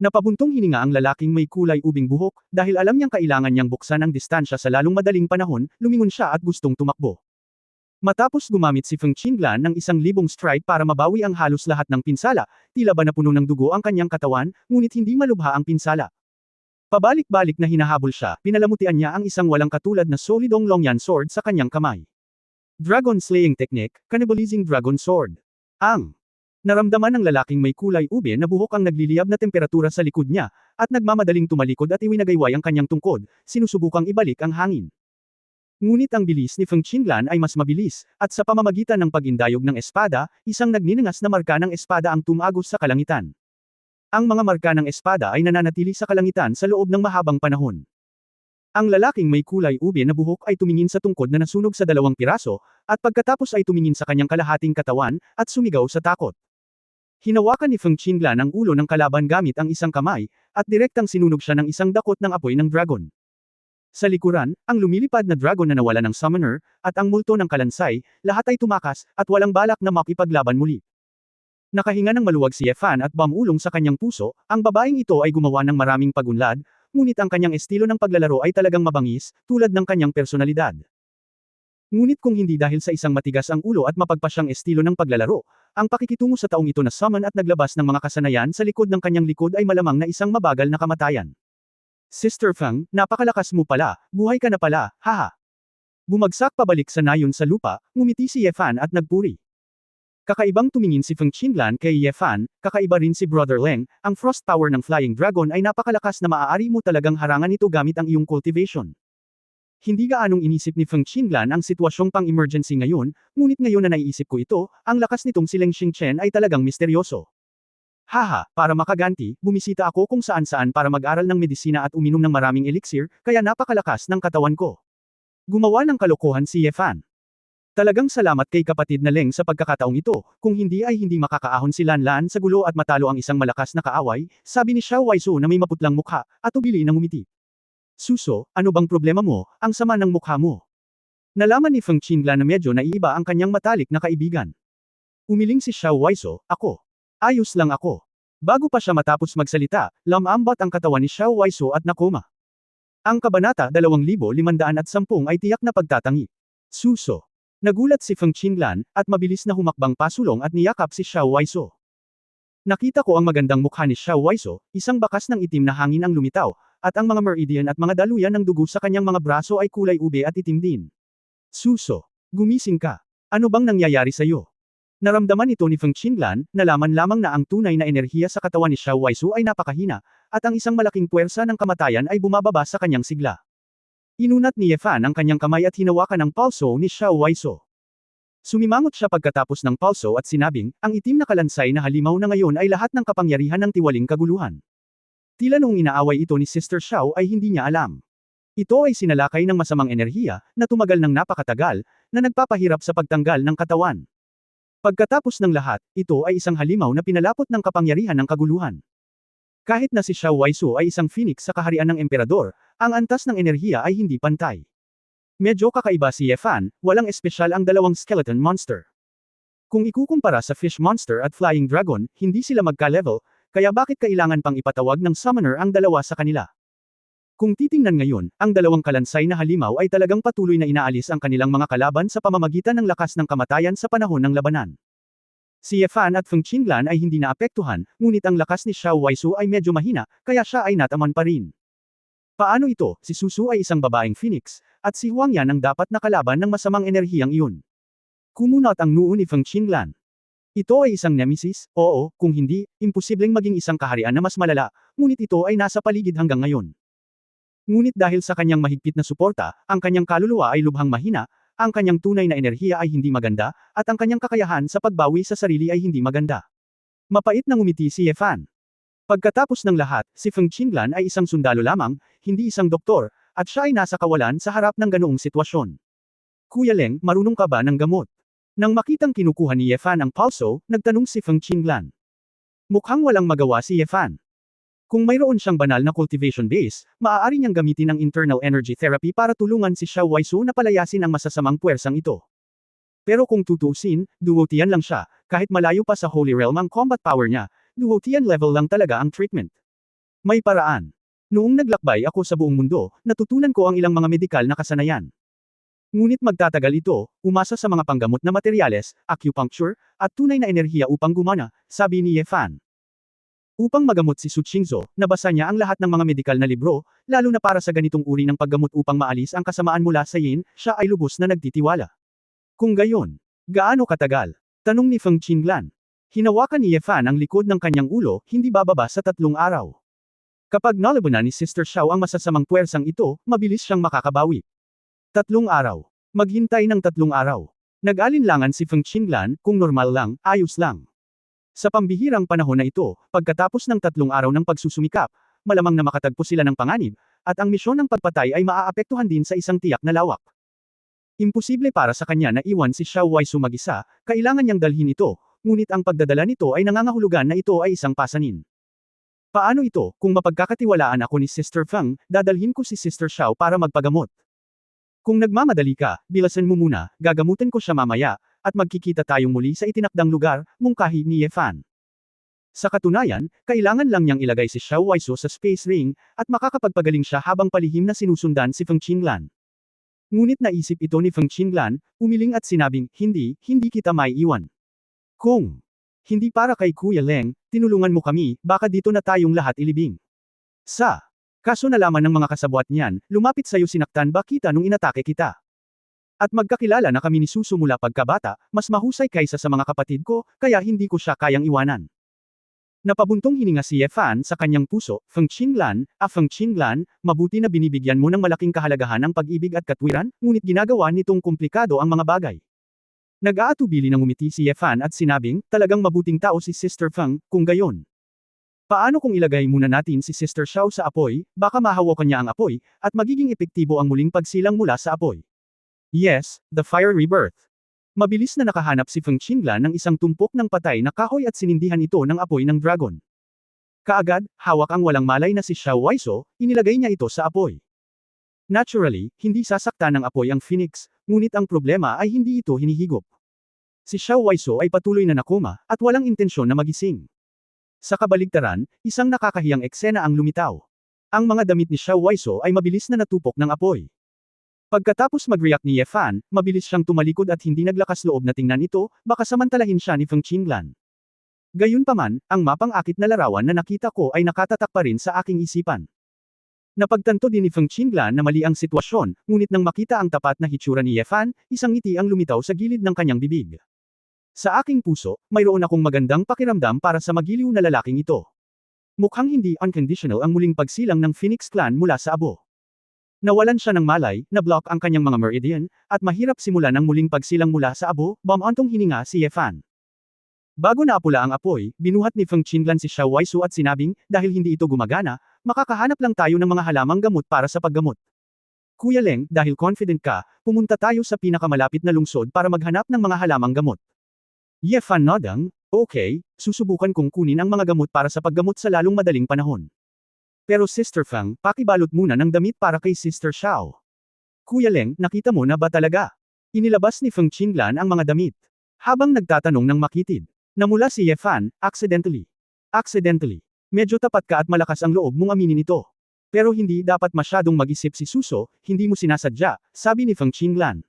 [SPEAKER 1] Napabuntong hininga ang lalaking may kulay ubing buhok, dahil alam niyang kailangan niyang buksan ang distansya sa lalong madaling panahon, lumingon siya at gustong tumakbo. Matapos gumamit si Feng Qinglan ng 1,000 strike para mabawi ang halos lahat ng pinsala, tila ba napuno ng dugo ang kanyang katawan, ngunit hindi malubha ang pinsala. Pabalik-balik na hinahabol siya, pinalamutian niya ang isang walang katulad na solidong Longyan sword sa kanyang kamay. Dragon Slaying Technique, Cannibalizing Dragon Sword. Ang naramdaman ng lalaking may kulay ube na buhok ang nagliliyab na temperatura sa likod niya, at nagmamadaling tumalikod at iwinagayway ang kanyang tungkod, sinusubukang ibalik ang hangin. Ngunit ang bilis ni Feng Qinglan ay mas mabilis, at sa pamamagitan ng pag-indayog ng espada, isang nagniningas na marka ng espada ang tumagos sa kalangitan. Ang mga marka ng espada ay nananatili sa kalangitan sa loob ng mahabang panahon. Ang lalaking may kulay ube na buhok ay tumingin sa tungkod na nasunog sa 2 piraso, at pagkatapos ay tumingin sa kanyang kalahating katawan, at sumigaw sa takot. Hinawakan ni Feng Qinglan ang ulo ng kalaban gamit ang isang kamay, at direktang sinunog siya ng isang dakot ng apoy ng dragon. Sa likuran, ang lumilipad na dragon na nawala ng summoner, at ang multo ng kalansay, lahat ay tumakas, at walang balak na makipaglaban muli. Nakahinga ng maluwag si Ye Fan at bamulong sa kanyang puso, ang babaeng ito ay gumawa ng maraming pagunlad, ngunit ang kanyang estilo ng paglalaro ay talagang mabangis, tulad ng kanyang personalidad. Ngunit kung hindi dahil sa isang matigas ang ulo at mapagpasyang estilo ng paglalaro, ang pakikitungo sa taong ito na summon at naglabas ng mga kasanayan sa likod ng kanyang likod ay malamang na isang mabagal na kamatayan. Sister Feng, napakalakas mo pala, buhay ka na pala, haha. Bumagsak pabalik sa nayon sa lupa, ngumiti si Ye Fan at nagpuri. Kakaibang tumingin si Feng Qinglan kay Ye Fan, kakaiba rin si Brother Leng, ang frost power ng Flying Dragon ay napakalakas na maaari mo talagang harangan ito gamit ang iyong cultivation. Hindi gaanong inisip ni Feng Qinglan ang sitwasyong pang-emergency ngayon, ngunit ngayon na naiisip ko ito, ang lakas nitong si Leng Xingchen ay talagang misteryoso. Haha, para makaganti, bumisita ako kung saan-saan para mag-aral ng medisina at uminom ng maraming elixir, kaya napakalakas ng katawan ko. Gumawa ng kalokohan si Ye Fan. Talagang salamat kay kapatid na Leng sa pagkakataong ito, kung hindi ay hindi makakaahon si Lan Lan sa gulo at matalo ang isang malakas na kaaway, sabi ni Xiao Waisu na may maputlang mukha, at ubili ng umiti. Suso, ano bang problema mo, ang sama ng mukha mo? Nalaman ni Feng Qinglan na medyo naiiba ang kanyang matalik na kaibigan. Umiling si Xiao Waisu, ako. Ayos lang ako. Bago pa siya matapos magsalita, lamambat ang katawan ni Xiao Waisu at nakoma. Ang kabanata 2510 ay tiyak na pagtatangi. Suso. Nagulat si Feng Qinglan, at mabilis na humakbang pasulong at niyakap si Xiao Waisu. Nakita ko ang magandang mukha ni Xiao Waisu, isang bakas ng itim na hangin ang lumitaw, at ang mga meridian at mga daluyan ng dugo sa kanyang mga braso ay kulay ube at itim din. Suso. Gumising ka. Ano bang nangyayari sa iyo? Naramdaman ito ni Feng Qinglan, nalaman lamang na ang tunay na enerhiya sa katawan ni Xiao Waisu ay napakahina, at ang isang malaking puwersa ng kamatayan ay bumababa sa kanyang sigla. Inunat ni Ye Fan ang kanyang kamay at hinawakan ang palso ni Xiao Waisu. Sumimangot siya pagkatapos ng palso at sinabing, ang itim na kalansay na halimaw na ngayon ay lahat ng kapangyarihan ng tiwaling kaguluhan. Tila noong inaaway ito ni Sister Xiao ay hindi niya alam. Ito ay sinalakay ng masamang enerhiya, na tumagal ng napakatagal, na nagpapahirap sa pagtanggal ng katawan. Pagkatapos ng lahat, ito ay isang halimaw na pinalapot ng kapangyarihan ng kaguluhan. Kahit na si Xiao Waisu ay isang phoenix sa kaharian ng emperador, ang antas ng enerhiya ay hindi pantay. Medyo kakaiba si Ye Fan, walang espesyal ang dalawang skeleton monster. Kung ikukumpara sa fish monster at flying dragon, hindi sila magka-level, kaya bakit kailangan pang ipatawag ng summoner ang dalawa sa kanila? Kung titingnan ngayon, ang dalawang kalansay na halimaw ay talagang patuloy na inaalis ang kanilang mga kalaban sa pamamagitan ng lakas ng kamatayan sa panahon ng labanan. Si Ye Fan at Feng Qinglan ay hindi naapektuhan, ngunit ang lakas ni Xiao Waisu ay medyo mahina, kaya siya ay nataman pa rin. Paano ito? Si Susu ay isang babaeng phoenix, at si Huang Yan ang dapat na kalaban ng masamang enerhiyang iyon. Kumunot ang noo ni Feng Qinglan. Ito ay isang nemesis, oo, kung hindi, imposibleng maging isang kaharian na mas malala, ngunit ito ay nasa paligid hanggang ngayon. Ngunit dahil sa kanyang mahigpit na suporta, ang kanyang kaluluwa ay lubhang mahina, ang kanyang tunay na enerhiya ay hindi maganda, at ang kanyang kakayahan sa pagbawi sa sarili ay hindi maganda. Mapait na ngumiti si Ye Fan. Pagkatapos ng lahat, si Feng Qinglan ay isang sundalo lamang, hindi isang doktor, at siya ay nasa kawalan sa harap ng ganoong sitwasyon. Kuya Leng, marunong ka ba ng gamot? Nang makitang kinukuha ni Ye Fan ang palso, nagtanong si Feng Qinglan. Mukhang walang magawa si Ye Fan. Kung mayroon siyang banal na cultivation base, maaari niyang gamitin ang internal energy therapy para tulungan si Xiao Waisu na palayasin ang masasamang puwersang ito. Pero kung tutuusin, duotian lang siya, kahit malayo pa sa Holy Realm ang combat power niya, duotian level lang talaga ang treatment. May paraan. Noong naglakbay ako sa buong mundo, natutunan ko ang ilang mga medikal na kasanayan. Ngunit magtatagal ito, umasa sa mga panggamot na materyales, acupuncture, at tunay na enerhiya upang gumana, sabi ni Ye Fan. Upang magamot si Su Qingzhou, nabasa niya ang lahat ng mga medikal na libro, lalo na para sa ganitong uri ng paggamot upang maalis ang kasamaan mula sa yin, siya ay lubos na nagtitiwala. Kung gayon, gaano katagal? Tanong ni Feng Qinglan. Hinawakan ni Ye Fan ang likod ng kanyang ulo, hindi bababa sa 3 araw. Kapag nalabanan ni Sister Xiao ang masasamang puwersang ito, mabilis siyang makakabawi. 3 araw. Maghintay ng 3 araw. Nag-alinlangan si Feng Qinglan, kung normal lang, ayos lang. Sa pambihirang panahon na ito, pagkatapos ng 3 araw ng pagsusumikap, malamang na makatagpo sila ng panganib, at ang misyon ng pagpatay ay maaapektuhan din sa isang tiyak na lawak. Imposible para sa kanya na iwan si Xiao Waisu mag-isa, kailangan niyang dalhin ito, ngunit ang pagdadala nito ay nangangahulugan na ito ay isang pasanin. Paano ito, kung mapagkakatiwalaan ako ni Sister Feng, dadalhin ko si Sister Xiao para magpagamot. Kung nagmamadali ka, bilasan mo muna, gagamutin ko siya mamaya, at magkikita tayong muli sa itinakdang lugar, mungkahi ni Ye Fan. Sa katunayan, kailangan lang niyang ilagay si Xiao Waisu sa space ring, at makakapagpagaling siya habang palihim na sinusundan si Feng Qinglan. Ngunit naisip ito ni Feng Qinglan, umiling at sinabing, hindi kita maiiwan. Kung hindi para kay Kuya Leng, tinulungan mo kami, baka dito na tayong lahat ilibing. Kaso nalaman ng mga kasabwat niyan, lumapit sa'yo sinaktan ba kita nung inatake kita. At magkakilala na kami ni Susu mula pagkabata, mas mahusay kaysa sa mga kapatid ko, kaya hindi ko siya kayang iwanan. Napabuntong hininga si Ye Fan sa kanyang puso, Feng Qinglan, mabuti na binibigyan mo ng malaking kahalagahan ang pag-ibig at katwiran, ngunit ginagawa nitong komplikado ang mga bagay. Nag-aatubili ng umiti si Ye Fan at sinabing, talagang mabuting tao si Sister Feng, kung gayon. Paano kung ilagay muna natin si Sister Xiao sa apoy, baka mahawakan niya ang apoy, at magiging epektibo ang muling pagsilang mula sa apoy. Yes, the fire rebirth. Mabilis na nakahanap si Feng Qinglan ng isang tumpok ng patay na kahoy at sinindihan ito ng apoy ng dragon. Kaagad, hawak ang walang malay na si Xiao Waisu, inilagay niya ito sa apoy. Naturally, hindi sasaktan ng apoy ang phoenix, ngunit ang problema ay hindi ito hinihigop. Si Xiao Waisu ay patuloy na nakoma, at walang intensyon na magising. Sa kabaligtaran, isang nakakahiyang eksena ang lumitaw. Ang mga damit ni Xiao Waisu ay mabilis na natupok ng apoy. Pagkatapos mag-react ni Ye Fan, mabilis siyang tumalikod at hindi naglakas loob na tingnan ito, baka samantalahin siya ni Feng Qinglan. Gayunpaman, ang mapang akit na larawan na nakita ko ay nakatatak pa rin sa aking isipan. Napagtanto din ni Feng Qinglan na mali ang sitwasyon, ngunit nang makita ang tapat na hitsura ni Ye Fan, isang ngiti ang lumitaw sa gilid ng kanyang bibig. Sa aking puso, mayroon akong magandang pakiramdam para sa magiliw na lalaking ito. Mukhang hindi unconditional ang muling pagsilang ng Phoenix Clan mula sa abo. Nawalan siya ng malay, na-block ang kanyang mga meridian, at mahirap simulan ang muling pagsilang mula sa abo, bumantong hininga si Ye Fan. Bago naapula ang apoy, binuhat ni Feng Qinglan si Xiao Waisu at sinabing, dahil hindi ito gumagana, makakahanap lang tayo ng mga halamang gamot para sa paggamot. Kuya Leng, dahil confident ka, pumunta tayo sa pinakamalapit na lungsod para maghanap ng mga halamang gamot. Ye Fan nodang, okay, susubukan kong kunin ang mga gamot para sa paggamot sa lalong madaling panahon. Pero Sister Feng, pakibalot muna ng damit para kay Sister Xiao. Kuya Leng, nakita mo na ba talaga? Inilabas ni Feng Qinglan ang mga damit. Habang nagtatanong ng makitid. Namula si Ye Fan, accidentally. Medyo tapat ka at malakas ang loob mong aminin ito. Pero hindi dapat masyadong mag-isip si Suso, hindi mo sinasadya, sabi ni Feng Qinglan.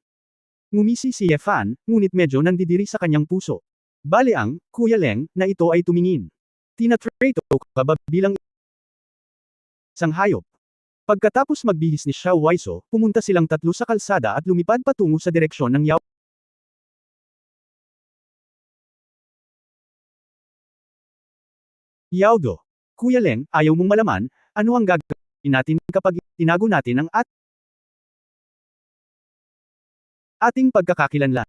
[SPEAKER 1] Ngumisi si Ye Fan, ngunit medyo nandidiri sa kanyang puso. Bale ang, Kuya Leng, na ito ay tumingin. Tinatrato ka ba bilang isang hayop? Pagkatapos magbihis ni Xiao Waisu, pumunta silang tatlo sa kalsada at lumipad patungo sa direksyon ng Yaodo. Kuya Leng, ayaw mong malaman, ano ang gagawin natin kapag tinago natin ang ating pagkakakilanlan.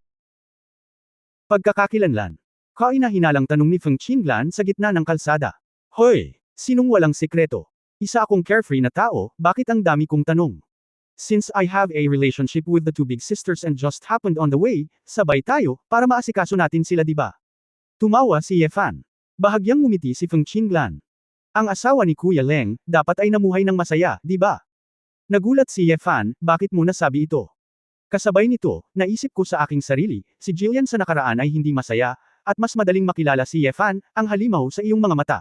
[SPEAKER 1] Kaina-hinalang tanong ni Feng Qinglan sa gitna ng kalsada. Hoy! Sinong walang sekreto? Isa akong carefree na tao, bakit ang dami kong tanong? Since I have a relationship with the two big sisters and just happened on the way, sabay tayo, para maasikaso natin sila diba? Tumawa si Ye Fan. Bahagyang ngumiti si Feng Qinglan. Ang asawa ni Kuya Leng, dapat ay namuhay ng masaya, diba? Nagulat si Ye Fan, bakit mo nasabi ito? Kasabay nito, naisip ko sa aking sarili, si Jillian sa nakaraan ay hindi masaya, at mas madaling makilala si Ye Fan, ang halimaw sa iyong mga mata.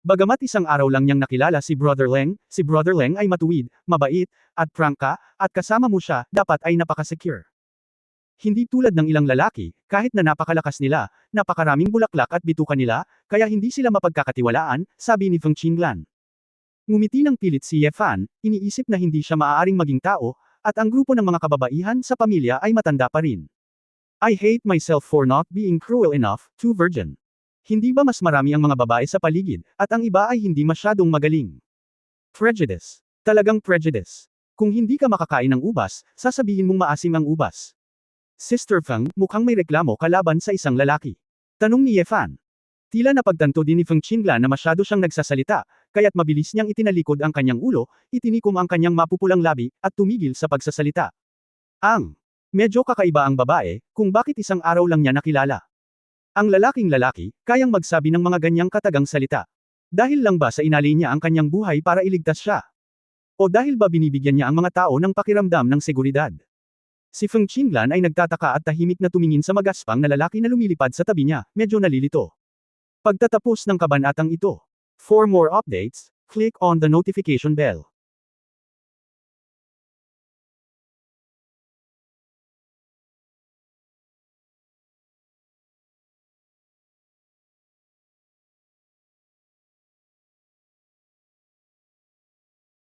[SPEAKER 1] Bagamat isang araw lang niyang nakilala si Brother Leng ay matuwid, mabait, at prangka, at kasama mo siya, dapat ay napaka-secure. Hindi tulad ng ilang lalaki, kahit na napakalakas nila, napakaraming bulaklak at bituka nila, kaya hindi sila mapagkakatiwalaan, sabi ni Feng Qinglan. Ngumiti ng pilit si Ye Fan, iniisip na hindi siya maaaring maging tao, at ang grupo ng mga kababaihan sa pamilya ay matanda pa rin. I hate myself for not being cruel enough, too virgin. Hindi ba mas marami ang mga babae sa paligid, at ang iba ay hindi masyadong magaling? Prejudice. Talagang prejudice. Kung hindi ka makakain ng ubas, sasabihin mong maasim ang ubas. Sister Feng, mukhang may reklamo kalaban sa isang lalaki. Tanong ni Ye Fan. Tila napagtanto din ni Feng Qinglan na masyado siyang nagsasalita, kaya't mabilis niyang itinalikod ang kanyang ulo, itinikom ang kanyang mapupulang labi, at tumigil sa pagsasalita. Medyo kakaiba ang babae, kung bakit isang araw lang niya nakilala. Ang lalaking lalaki, kayang magsabi ng mga ganyang katagang salita. Dahil lang ba sa inalay niya ang kanyang buhay para iligtas siya? O dahil ba binibigyan niya ang mga tao ng pakiramdam ng seguridad? Si Feng Qinglan ay nagtataka at tahimik na tumingin sa magaspang na lalaki na lumilipad sa tabi niya, medyo nalilito. Pagtatapos ng kabanatang ito. For more updates, click on the notification bell.